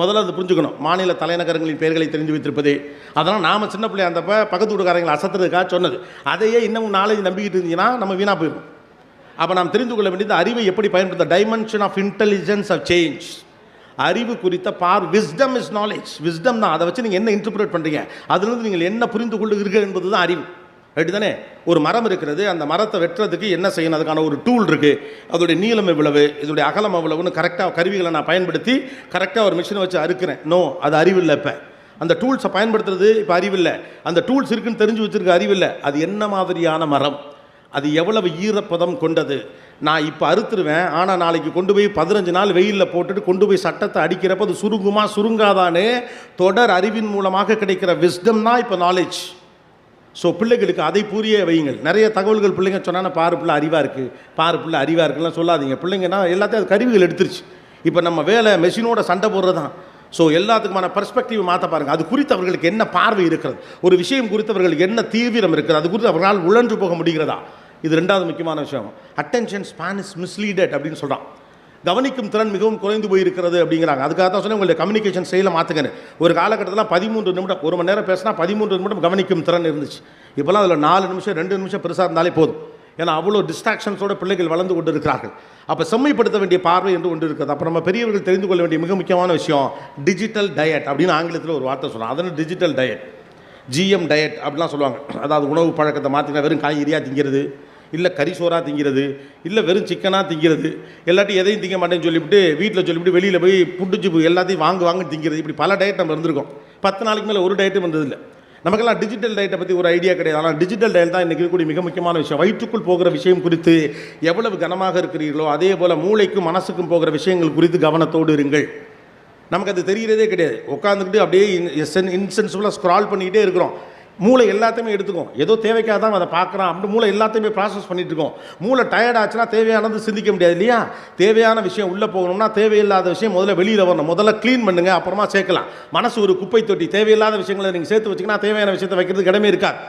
முதல்ல அதை புரிஞ்சுக்கணும். மாநில தலைநகரங்களின் பெயர்களை தெரிந்து வைத்திருப்பது, அதெல்லாம் நாம் சின்ன பிள்ளையா இருந்தப்போ பக்கத்து வீட்டுக்காரங்களை அசத்துறதுக்காக சொன்னது. அதையே இன்னும் நாலேஜ் நம்பிக்கிட்டு இருந்தீங்கன்னா நம்ம வீணாக போயிடும். அப்போ நாம் தெரிந்து கொள்ள வேண்டியது அறிவை எப்படி பயன்படுத்த. Dimension of intelligence of change. அறிவு குறித்த விஸ்டம் இஸ் நாலேஜ். விஸ்டம் தான். அதை வச்சு நீங்கள் என்ன இன்டர்பிரேட் பண்ணுறீங்க, அதுலேருந்து நீங்கள் என்ன புரிந்து கொள்ளுகிறீர்கள் என்பது தான் அறிவு. ரைட்டு தானே? ஒரு மரம் இருக்கிறது, அந்த மரத்தை வெட்டுறதுக்கு என்ன செய்யணும், அதுக்கான ஒரு டூல் இருக்குது. அதோடைய நீளம் எவ்வளவு, இதோடைய அகலம் எவ்வளவுன்னு கரெக்டாக கருவிகளை நான் பயன்படுத்தி கரெக்டாக ஒரு மிஷினை வச்சு அறுக்கிறேன். நோ, அது அறிவில்லை. இப்போ அந்த டூல்ஸை பயன்படுத்துறது இப்போ அறிவில்லை. அந்த டூல்ஸ் இருக்குன்னு தெரிஞ்சு வச்சுருக்க அறிவில்லை. அது என்ன மாதிரியான மரம், அது எவ்வளவு ஈரப்பதம் கொண்டது. நான் இப்போ அறுத்துருவேன், ஆனால் நாளைக்கு கொண்டு போய் 15 நாள் வெயிலில் போட்டுட்டு கொண்டு போய் சட்டத்தை அடிக்கிறப்ப அது சுருங்குமா சுருங்காதானே தொடர் அறிவின் மூலமாக கிடைக்கிற விஸ்டம் தான் இப்போ நாலேஜ். ஸோ பிள்ளைகளுக்கு அதை புரிய வையுங்கள். நிறைய தகவல்கள் பிள்ளைங்க சொன்னால் பாரு பிள்ளை அறிவாக இருக்குது, பாரு பிள்ளை அறிவாக இருக்குலாம் சொல்லாதீங்க. பிள்ளைங்கன்னா எல்லாத்தையும் அது கருவிகள் எடுத்துருச்சு. இப்போ நம்ம வேலை மெஷினோட சண்டை போடுறது தான். ஸோ எல்லாத்துக்குமான பர்ஸ்பெக்டிவ் மாற்ற பாருங்கள். அது குறித்து அவர்களுக்கு என்ன பார்வை இருக்கிறது, ஒரு விஷயம் குறித்து அவர்களுக்கு என்ன தீவிரம் இருக்கிறது, அது குறித்து அவர்களால் உழன்று போக முடிகிறதா. இது 2வது முக்கியமான விஷயம். அட்டென்ஷன் ஸ்பான் இஸ் மிஸ்லீடட் அப்படின்னு சொல்கிறான். கவனிக்கும் திறன் மிகவும் குறைந்து போயிருக்கிறது அப்படிங்கிறாங்க. அதுக்காக தான் சொன்னேன், உங்களுடைய கம்யூனிகேஷன் ஸ்டைலை மாற்றுங்க. ஒரு காலகட்டத்தில் 13 நிமிடம், 1 மணி நேரம் பேசினா 13 நிமிடம் கவனிக்கும் திறன் இருந்துச்சு. இப்போலாம் அதில் 4 நிமிஷம் 2 நிமிஷம் பெருசாக இருந்தாலே போதும். ஏன்னா அவ்வளோ டிஸ்ட்ராக்ஷன்ஸோட பிள்ளைகள் வளர்ந்து கொண்டு இருக்கிறார்கள். அப்போ செம்மைப்படுத்த வேண்டிய பார்வை என்று ஒன்று இருக்கிறது. அப்புறம் நம்ம பெரியவர்கள் தெரிந்து கொள்ள வேண்டிய மிக முக்கியமான விஷயம் டிஜிட்டல் டயட் அப்படின்னு ஆங்கிலத்தில் ஒரு வார்த்தை சொல்கிறாங்க. அதனால் டிஜிட்டல் டயட், ஜிஎம் டயட் அப்படிலாம் சொல்லுவாங்க. அதாவது உணவு பழக்கத்தை மாற்றினா வெறும் காய்கறியாக திங்கிறது, இல்லை கறி சோறாக திங்கிறது, இல்லை வெறும் சிக்கனாக திங்கிறது, எல்லாத்தையும் எதையும் திங்க மாட்டேன்னு சொல்லிவிட்டு வீட்டில் சொல்லிவிட்டு வெளியில் போய் புட்டுச்சு எல்லாத்தையும் வாங்க திங்கிறது. இப்படி பல டயட் நம்ம இருந்திருக்கோம். 10 நாளைக்கு மேலே ஒரு டயட்டும் வந்ததில்லை. நமக்கெல்லாம் டிஜிட்டல் டயட்டை பற்றி ஒரு ஐடியா கிடையாது. ஆனால் டிஜிட்டல் டயட் தான் இன்றைக்கி இருக்கக்கூடிய மிக முக்கியமான விஷயம். வயிற்றுக்குள் போகிற விஷயம் குறித்து எவ்வளவு கனமாக இருக்கிறீர்களோ அதே போல் மூளைக்கும் மனசுக்கும் போகிற விஷயங்கள் குறித்து கவனத்தோடு இருங்கள். நமக்கு அது தெரிகிறதே கிடையாது. உட்காந்துக்கிட்டு அப்படியே இன்சென்சிபிளாக ஸ்க்ரால் பண்ணிக்கிட்டே இருக்கிறோம். மூளை எல்லாத்தையுமே எடுத்துக்கும். ஏதோ தேவைக்காக தான் அதை பார்க்குறான் அப்படின்னு மூளை எல்லாத்தையுமே ப்ராசஸ் பண்ணிட்டு இருக்கோம். மூளை டயர்ட் ஆச்சுன்னா தேவையானது சிந்திக்க முடியாது இல்லையா? தேவையான விஷயம் உள்ளே போகணும்னா தேவையில்லாத விஷயம் முதல்ல வெளியில் வரணும். முதல்ல க்ளீன் பண்ணுங்க, அப்புறமா சேர்க்கலாம். மனசு ஒரு குப்பை தொட்டி. தேவையில்லாத விஷயங்களை நீங்கள் சேர்த்து வச்சிங்கன்னா தேவையான விஷயத்தை வைக்கிறதுக்கு இடமே இருக்காது.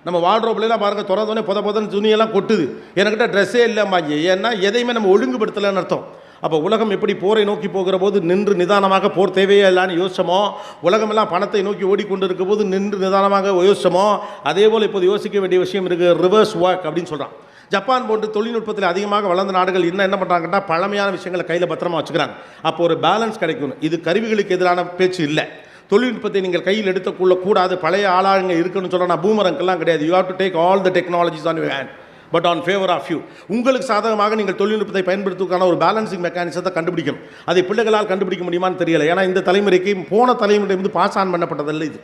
நம்ம வார்ட்ரோப்லாம் பாருங்கள், திறந்தோடனே புதன்னு துணியெல்லாம் கொட்டுது. என்கிட்ட ட்ரெஸ்ஸே இல்லைம்பாங்க. ஏன்னா எதையுமே நம்ம ஒழுங்குபடுத்தலைன்னு அர்த்தம். அப்போ உலகம் எப்படி போரை நோக்கி போகிற போது நின்று நிதானமாக போர் தேவையே இல்லான்னு யோசிச்சோமோ, உலகமெல்லாம் பணத்தை நோக்கி ஓடிக்கொண்டு இருக்க போது நின்று நிதானமாக யோசிச்சோமோ, அதே போல் இப்போது யோசிக்க வேண்டிய விஷயம் இருக்குது. ரிவர்ஸ் ஒர்க் அப்படின்னு சொல்கிறான். ஜப்பான் போன்று தொழில்நுட்பத்தில் அதிகமாக வளர்ந்த நாடுகள் என்ன பண்ணுறாங்கன்னா பழமையான விஷயங்களை கையில் பத்திரமா வச்சுக்கிறாங்க. அப்போ ஒரு பேலன்ஸ் கிடைக்கணும். இது கருவிகளுக்கு எதிரான பேச்சு இல்லை. தொழில்நுட்பத்தை நீங்கள் கையில் எடுத்துக்கொள்ள கூடாது, பழைய ஆளாங்க இருக்குன்னு சொல்ல நான் பூமரங்கெல்லாம் கிடையாது. You have to take all the technologies on your hand but on favour of you. உங்களுக்கு சாதகமாக நீங்கள் தொழில்நுட்பத்தை பயன்படுத்துவதற்கான ஒரு பேலன்சிங் மெக்கானிசத்தை கண்டுபிடிக்கணும். அதை பிள்ளைகளால் கண்டுபிடிக்க முடியுமான்னு தெரியல. ஏன்னா இந்த தலைமுறைக்கு போன தலைமுறையிலிருந்து பாஸ் ஆன் பண்ணப்பட்டதில்லை. இது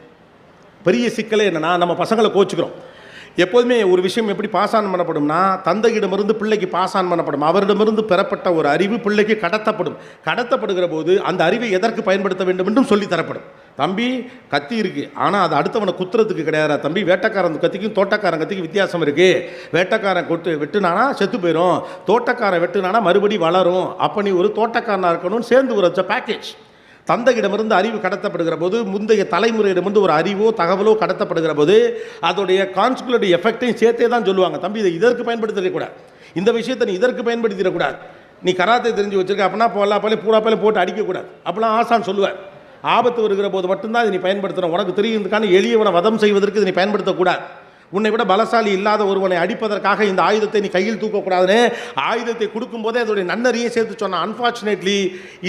பெரிய சிக்கலே என்னென்னா நம்ம பசங்களை கோச்சுக்கிறோம். எப்போதுமே ஒரு விஷயம் எப்படி பாஸ் ஆன் பண்ணப்படும்னா தந்தையிடமிருந்து பிள்ளைக்கு பாஸ் ஆன் பண்ணப்படும். அவரிடமிருந்து பெறப்பட்ட ஒரு அறிவு பிள்ளைக்கு கடத்தப்படுகிற போது அந்த அறிவை எதற்கு பயன்படுத்த வேண்டும் என்றும் சொல்லி தரப்படும். தம்பி கத்தி இருக்குது, ஆனால் அது அடுத்தவனை குத்துறதுக்கு கிடையாது. தம்பி வேட்டைக்காரன் கத்திக்கும் தோட்டக்காரன் கத்திக்கும் வித்தியாசம் இருக்குது. வேட்டைக்காரன் வெட்டுனானா செத்து போயிடும், தோட்டக்காரன் வெட்டுனானா மறுபடி வளரும். அப்போ நீ ஒரு தோட்டக்காரனாக இருக்கணும்னு சேர்ந்து ஒரு பேக்கேஜ். தந்தையிடமிருந்து அறிவு கடத்தப்படுகிற போது முந்தைய தலைமுறையிடமிருந்து ஒரு அறிவோ தகவலோ கடத்தப்படுகிற போது அதோடைய கான்சிகுலேட்டிவ் எஃபெக்டையும் சேர்த்தே தான் சொல்லுவாங்க. தம்பி இதை இதற்கு பயன்படுத்திடக்கூடாது, இந்த விஷயத்தை நீ இதற்கு பயன்படுத்திடக்கூடாது. நீ கராத்தே தெரிஞ்சு வச்சிருக்க அப்படின்னா பொல்லாப்பாலே பூராப்பாலே போட்டு அடிக்கக்கூடாது அப்படிலாம் ஆசான் சொல்லுவார். ஆபத்து வருகிற போது மட்டும்தான் இதை நீ பயன்படுத்தணும். உனக்கு தெரியுதுக்கான எளியவனை வதம் செய்வதற்கு இதை நீ பயன்படுத்தக்கூடாது. உன்னை விட பலசாலி இல்லாத ஒருவனை அடிப்பதற்காக இந்த ஆயுதத்தை நீ கையில் தூக்கக்கூடாதுன்னு ஆயுதத்தை கொடுக்கும்போதே அதோடைய நன்னறியும் சேர்த்து சொன்னான். அன்ஃபார்ச்சுனேட்லி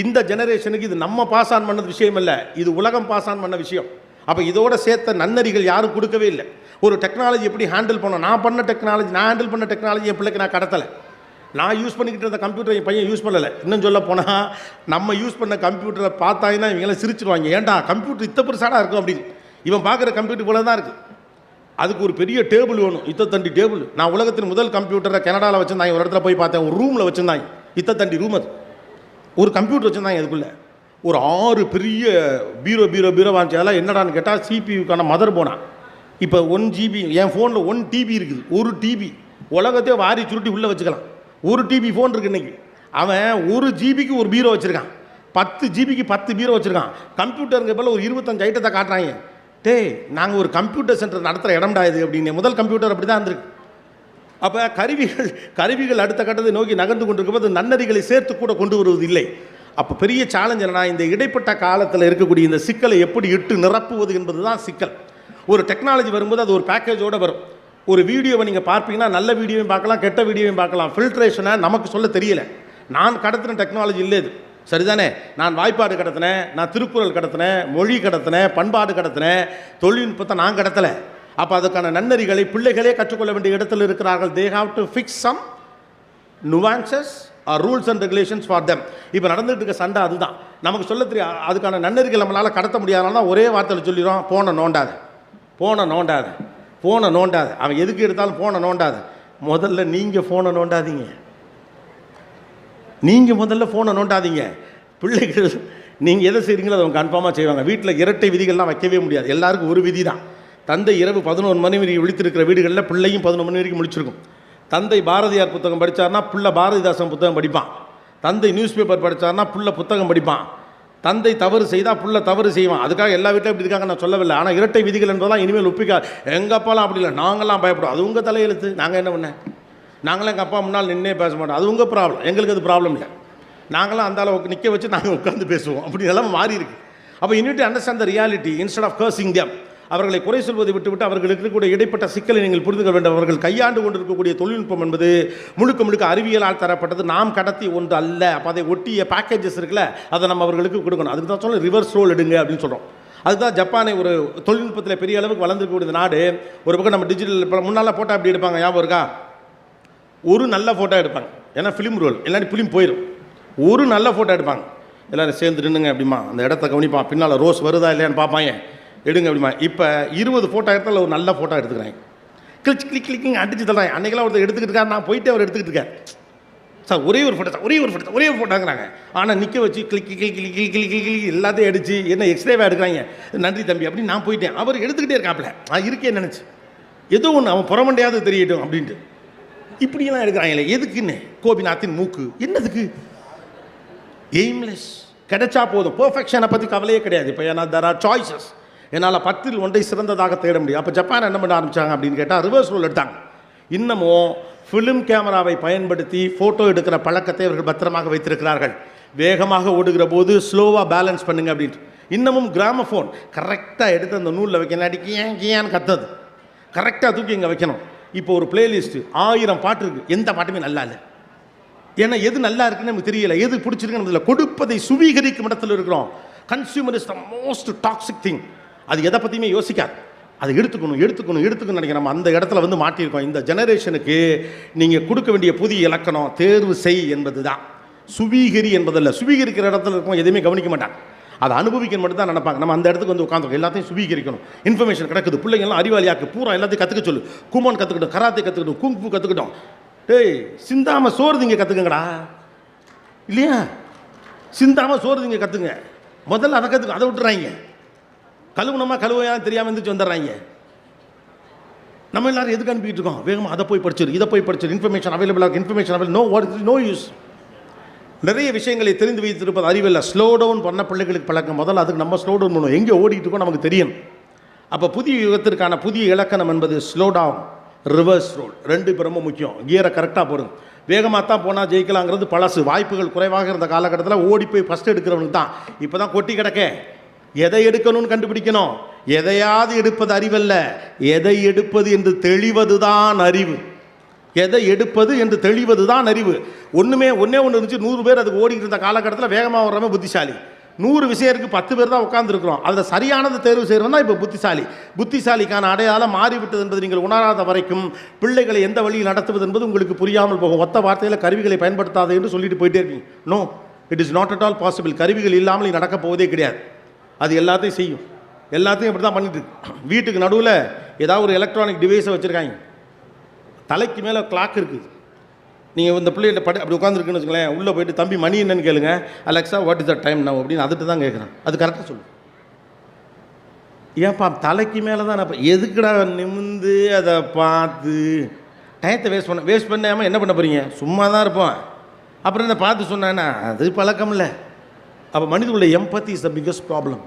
இந்த ஜெனரேஷனுக்கு இது நம்ம பாஸ் ஆன் பண்ண விஷயம் இல்லை, இது உலகம் பாஸ் ஆன் பண்ண விஷயம். அப்போ இதோட சேர்த்த நன்னறிகள் யாரும் கொடுக்கவே இல்லை. ஒரு டெக்னாலஜி எப்படி ஹேண்டில் பண்ணோம், நான் ஹேண்டில் பண்ண டெக்னாலஜி என் பிள்ளைக்கு நான் கடத்தலை. நான் யூஸ் பண்ணிக்கிட்டு இருந்த கம்ப்யூட்டர் என் பையன் யூஸ் பண்ணலை. இன்னும் சொல்ல போனால் நம்ம யூஸ் பண்ண கம்ப்யூட்டரை பார்த்தாங்கன்னா இவங்களாம் சிரிச்சிருவாங்க. ஏன்டா கம்ப்யூட்டர் இத்த பெருசாடாக இருக்கும் அப்படின்னு. இவன் பார்க்குற கம்ப்யூட்டர் போல தான் இருக்குது. அதுக்கு ஒரு பெரிய டேபிள் வேணும், இத்தத்தண்டி டேபிள். நான் உலகத்தின் முதல் கம்ப்யூட்டரை கனடாவில் வச்சுருந்தாங்க. ஒரு இடத்துல போய் பார்த்தேன், ஒரு ரூமில் வச்சுருந்தாங்க. இத்தத்தண்டி ரூம் அது. ஒரு கம்ப்யூட்டர் வச்சுருந்தாங்க. அதுக்குள்ளே ஒரு 6 பெரிய பீரோ வாங்கிச்சு. அதெல்லாம் என்னடான்னு கேட்டால் சிபியூக்கான மதர் போனா. இப்போ 1 GB என் ஃபோனில் 1 TB இருக்குது. 1 TB உலகத்தையே வாரி சுருட்டி உள்ளே வச்சுக்கலாம். 1 TB ஃபோன் இருக்குது இன்றைக்கி. அவன் 1 GBக்கு ஒரு பீரோ வச்சுருக்கான், 10 GBக்கு 10 பீரோ வச்சுருக்கான். கம்ப்யூட்டருங்க போல் ஒரு 25 ஐட்டத்தை காட்டுறாங்க. நாங்கள் ஒரு கம்ப்யூட்டர் சென்டர் நடத்துகிற இடம்டா இது அப்படின்னு. முதல் கம்ப்யூட்டர் அப்படி தான் இருந்திருக்கு. அப்போ கருவிகள் அடுத்த கட்டத்தை நோக்கி நகர்ந்து கொண்டிருக்கும்போது நன்னறிகளை சேர்த்து கூட கொண்டு வருவது இல்லை. அப்போ பெரிய சேலஞ்ச் என்னன்னா இந்த இடைப்பட்ட காலத்தில் இருக்கக்கூடிய இந்த சிக்கலை எப்படி இட்டு நிரப்புவது என்பது தான் சிக்கல். ஒரு டெக்னாலஜி வரும்போது அது ஒரு பேக்கேஜோடு வரும். ஒரு வீடியோவை நீங்கள் பார்ப்பீங்கன்னா நல்ல வீடியோவையும் பார்க்கலாம், கெட்ட வீடியோவையும் பார்க்கலாம். ஃபில்ட்ரேஷனை நமக்கு சொல்ல தெரியலை. நான் கடத்தின டெக்னாலஜி இல்லை இது, சரிதானே? நான் வாய்ப்பாடு கடத்தினேன், நான் திருக்குறள் கடத்தினேன், மொழி கடத்தினேன், பண்பாடு கடத்தினேன், தொழில்நுட்பத்தை நான் கடத்தலை. அப்போ அதுக்கான நன்னறிகளை பிள்ளைகளே கற்றுக்கொள்ள வேண்டிய இடத்துல இருக்கிறார்கள். They have to fix some nuances or rules and regulations for them. இப்போ நடந்துகிட்டு இருக்க சண்டை அதுதான். நமக்கு சொல்ல தெரியும். அதுக்கான நன்னறிகள் நம்மளால் கடத்த முடியாதனால ஒரே வார்த்தையில் சொல்லிடுறோம், ஃபோனை நோண்டாத. அவன் எதுக்கு எடுத்தாலும் ஃபோனை நோண்டாத. முதல்ல நீங்கள் ஃபோனை நோண்டாதீங்க. பிள்ளைகள் நீங்கள் எதை செய்கிறீங்களோ அதை அவங்க கன்ஃபார்மாக செய்வாங்க. வீட்டில் இரட்டை விதிகள்லாம் வைக்கவே முடியாது. எல்லாருக்கும் ஒரு விதி தான். தந்தை இரவு 11 மணி வரைக்கும் விழித்திருக்கிற வீடுகளில் பிள்ளையும் 11 மணி வரைக்கும் முடிச்சிருக்கும். தந்தை பாரதியார் புத்தகம் படித்தார்னா பிள்ளை பாரதிதாசன் புத்தகம் படிப்பான். தந்தை நியூஸ் பேப்பர் படித்தார்னா பிள்ளை புத்தகம் படிப்பான். தந்தை தவறு செய்தால் பிள்ளை தவறு செய்வான். அதுக்காக எல்லா வீட்டிலும் இப்படி இருக்காங்க நான் சொல்லவில்லை. ஆனால் இரட்டை விதிகள் என்பதெல்லாம் இனிமேல் ஒப்பிக்கா. எங்கள் அப்பாலாம் அப்படி இல்லை, நாங்கள்லாம் பயப்படுவோம். அது உங்கள் தலையெழுத்து. நாங்கள் என்ன பண்ணேன்? நாங்களாம் எங்கள் அப்பா முன்னால் நின்னே பேச மாட்டோம். அது உங்கள் ப்ராப்ளம், எங்களுக்கு அது ப்ராப்ளம் இல்லை. நாங்களாம் அந்த அளவுக்கு நிற்க வச்சு நாங்கள் உட்காந்து பேசுவோம். அப்படி எல்லாம் மாறி இருக்கு. அப்போ you need to understand the reality instead of cursing them. அவர்களை குறை சொல்வதை விட்டுவிட்டு அவர்களுக்கு இருக்கக்கூடிய இடைப்பட்ட சிக்கலை நீங்கள் புரிந்து கொள்ள வேண்டும். அவர்கள் கையாண்டு கொண்டிருக்கக்கூடிய தொழில்நுட்பம் என்பது முழுக்க அறிவியலால் தரப்பட்டது, நாம் கடத்தி ஒன்று அல்ல. அப்போ அதை ஒட்டிய பேக்கேஜஸ் இருக்குல்ல, அதை நம்ம அவர்களுக்கு கொடுக்கணும். அதுக்கு தான் சொல்ல ரிவர்ஸ் ரோல் எடுங்க அப்படின்னு சொல்கிறோம். அதுதான் ஜப்பானை ஒரு தொழில்நுட்பத்தில் பெரிய அளவுக்கு வளர்ந்துருக்கக்கூடிய நாடு. ஒரு பக்கம் நம்ம டிஜிட்டல் இப்போ முன்னால் ஃபோட்டோ அப்படி எடுப்பாங்க, ஞாபகம் இருக்கா? ஒரு நல்ல ஃபோட்டோ எடுப்பாங்க, ஏன்னா ஃபிலிம் ரோல் எல்லாரும் ஃபிலிம் போயிடும். ஒரு நல்ல ஃபோட்டோ எடுப்பாங்க, எல்லோரும் சேர்ந்து நின்றுங்க அப்படிமா, அந்த இடத்த கவனிப்பான், பின்னால் ரோஸ் வருதா இல்லையான்னு பார்ப்பாங்க, எடுங்க அப்படிமா. இப்போ 20 ஃபோட்டோ எடுத்தால் ஒரு நல்ல ஃபோட்டோ எடுத்துக்கிறாங்க. கிளிக்கிங் அடிச்சு தர்றாங்க. அன்றைக்கெல்லாம் ஒருத்தர் எடுத்துக்கிட்டு இருக்காரு, நான் போயிட்டு அவர் எடுத்துக்கிட்டு இருக்கார். சார் ஒரே ஒரு ஃபோட்டோ சார், ஒரே ஒரு ஃபோட்டோ, ஒரே ஒரு ஃபோட்டோங்கிறாங்க. ஆனால் நிற்க வச்சு click click click click click click எல்லாத்தையும் அடித்து என்ன எக்ஸ்ரேவாக எடுக்கிறாங்க. நன்றி தம்பி அப்படின்னு நான் போயிட்டேன். அவர் எடுத்துக்கிட்டே இருக்காப்புல, நான் இருக்கேன்னு நினச்சி ஏதோ ஒன்று அவன் புறமண்டையாவது தெரியட்டும் அப்படின்ட்டு இப்படியெல்லாம் எடுக்கிறாங்களே. எதுக்குன்னு? கோபிநாத்தின் மூக்கு என்னதுக்கு? எய்ம்லெஸ். கிடைச்சா போதும். பெர்ஃபெக்ஷனை பற்றி கவலையே கிடையாது. இப்போ ஏன்னா there are choices. என்னால் 10ல் ஒன்றை சிறந்ததாக தேட முடியும். அப்போ ஜப்பான் என்ன பண்ண ஆரம்பித்தாங்க அப்படின்னு கேட்டால் ரிவர்ஸ் ரோல் எடுத்தாங்க. இன்னமும் ஃபிலிம் கேமராவை பயன்படுத்தி ஃபோட்டோ எடுக்கிற பழக்கத்தை அவர்கள் பத்திரமாக வைத்திருக்கிறார்கள். வேகமாக ஓடுகிற போது ஸ்லோவாக பேலன்ஸ் பண்ணுங்க அப்படின்ட்டு. இன்னமும் கிராமஃபோன் கரெக்டாக எடுத்து அந்த நூலில் வைக்கணும். அடிக்கி ஏன் கியான்னு கத்துது கரெக்டாக தூக்கி இங்கே வைக்கணும். இப்போ ஒரு பிளேலிஸ்ட்டு 1000 பாட்டு இருக்குது, எந்த பாட்டுமே நல்லா இல்லை. ஏன்னா எது நல்லா இருக்குன்னு நமக்கு தெரியல, எது பிடிச்சிருக்குன்னு தெரியல. கொடுப்பதை சுவீகரிக்கும் இடத்துல இருக்கிறோம். Consumer is the most toxic thing. அது எதை பற்றியுமே யோசிக்காது. அதை எடுத்துக்கணும் நினைக்கிறோம். நம்ம அந்த இடத்துல வந்து மாட்டியிருக்கோம். இந்த ஜெனரேஷனுக்கு நீங்கள் கொடுக்க வேண்டிய புதிய இலக்கணம் தேர்வு செய் என்பது தான். சுவீகரி என்பதில்லை. சுவீகரிக்கிற இடத்துல இருக்கும் எதுவுமே கவனிக்க மாட்டாங்க. அதை அனுபவிக்கணும் மட்டும் தான் நினைப்பாங்க. நம்ம அந்த இடத்துக்கு வந்து உட்காந்துருக்கோம். எல்லாத்தையும் சுவீகரிக்கணும். இன்ஃபர்மேஷன் கிடக்குது. பிள்ளைங்கள்லாம் அறிவாளியாக்கு பூரா எல்லாத்தையும் கற்றுக்க சொல்லு. குமான் கற்றுக்கிட்டோம், கராத்தே கற்றுக்கிட்டோம், குங்ஃபு கற்றுக்கிட்டோம். டேய் சிந்தாம சோறு திங்க கற்றுக்குங்கடா, இல்லையா? சிந்தாம சோறு திங்க கற்றுங்க. முதல்ல அதை கற்றுக்க. அதை விட்டுறாங்க. கழுவுனமா கழுவையான்னு தெரியாமல் இருந்துச்சு வந்துடுறாங்க. நம்ம எல்லாரும் எதுக்கு அனுப்பிட்டு இருக்கோம்? வேகமாக அதை போய் படிச்சிரு, இதை போய் படிச்சிரு. இன்ஃபர்மேஷன் அவைலபிளாக, information available. No what is no use. நிறைய விஷயங்களை தெரிந்து வைத்திருப்பது அறிவில்லை. ஸ்லோ டவுன் பண்ண பிள்ளைகளுக்கு பழக்கம். முதல்ல அதுக்கு நம்ம ஸ்லோ டவுன் பண்ணுவோம். எங்கே ஓடிட்டு இருக்கோம் நமக்கு தெரியும். அப்போ புதிய யுகத்திற்கான புதிய இலக்கணம் என்பது ஸ்லோ டவுன், ரிவர்ஸ் ரோல். ரெண்டு இப்போ ரொம்ப முக்கியம். கியரை கரெக்டாக போடுங்க. வேகமாக தான் போனால் ஜெயிக்கலாங்கிறது பழசு. வாய்ப்புகள் குறைவாக இருந்த காலகட்டத்தில் ஓடி போய் ஃபஸ்ட் எடுக்கிறவனுக்கு தான். இப்போ தான் கொட்டி கிடக்க. எதை எடுக்கணும்னு கண்டுபிடிக்கணும். எதையாவது எடுப்பது அறிவல்ல, எதை எடுப்பது என்று தெளிவது தான் அறிவு. எதை எடுப்பது என்று தெளிவது தான் அறிவு. ஒன்றே ஒன்று இருந்துச்சு. 100 பேர் அதுக்கு ஓடிக்கிட்டு இருந்த காலகட்டத்தில் வேகமாக வர்றவன் புத்திசாலி. 100 விஷயம் இருக்குது, 10 பேர் தான் உட்காந்துருக்கிறோம். அதில் சரியானது தேர்வு செய்கிறவன் தான் இப்போ புத்திசாலி. புத்திசாலிக்கான அடையாளம் மாறிவிட்டது என்பது நீங்கள் உணராத வரைக்கும் பிள்ளைகளை எந்த வழியில் நடத்துவது என்பது உங்களுக்கு புரியாமல் போகும். ஒத்த வார்த்தையில் கருவிகளை பயன்படுத்தாது என்று சொல்லிட்டு போயிட்டே இருக்கீங்க. No, it is not at all possible. கருவிகள் இல்லாமல் நடக்கப் போவதே கிடையாது. அது எல்லாத்தையும் செய்யும். எல்லாத்தையும் இப்படி தான் பண்ணிட்டு இருக்கு. வீட்டுக்கு நடுவில் ஏதாவது ஒரு எலக்ட்ரானிக் டிவைஸை வச்சுருக்காங்க. தலைக்கு மேலே கிளாக் இருக்குது. நீங்கள் இந்த பிள்ளைகிட்ட அப்படி உட்காந்துருக்குன்னு வச்சுங்களேன். உள்ளே போயிட்டு தம்பி மணி என்னன்னு கேளுங்க. Alexa what is the time now அப்படின்னு அதுட்டு தான் கேட்குறேன். அது கரெக்டாக சொல்லு. ஏன்ப்பா தலைக்கு மேலே தான். நான் எதுக்குடா நிமிந்து அதை பார்த்து டயத்தை வேஸ்ட் பண்ணாமல் என்ன பண்ண போகிறீங்க? சும்மா தான் இருப்போம். அப்புறம் என்ன பார்த்து சொன்னேன்னா அது பழக்கம் இல்லை. அப்போ மனிதனுடைய எம்பத்தி இஸ் த பிக்கஸ்ட் ப்ராப்ளம்.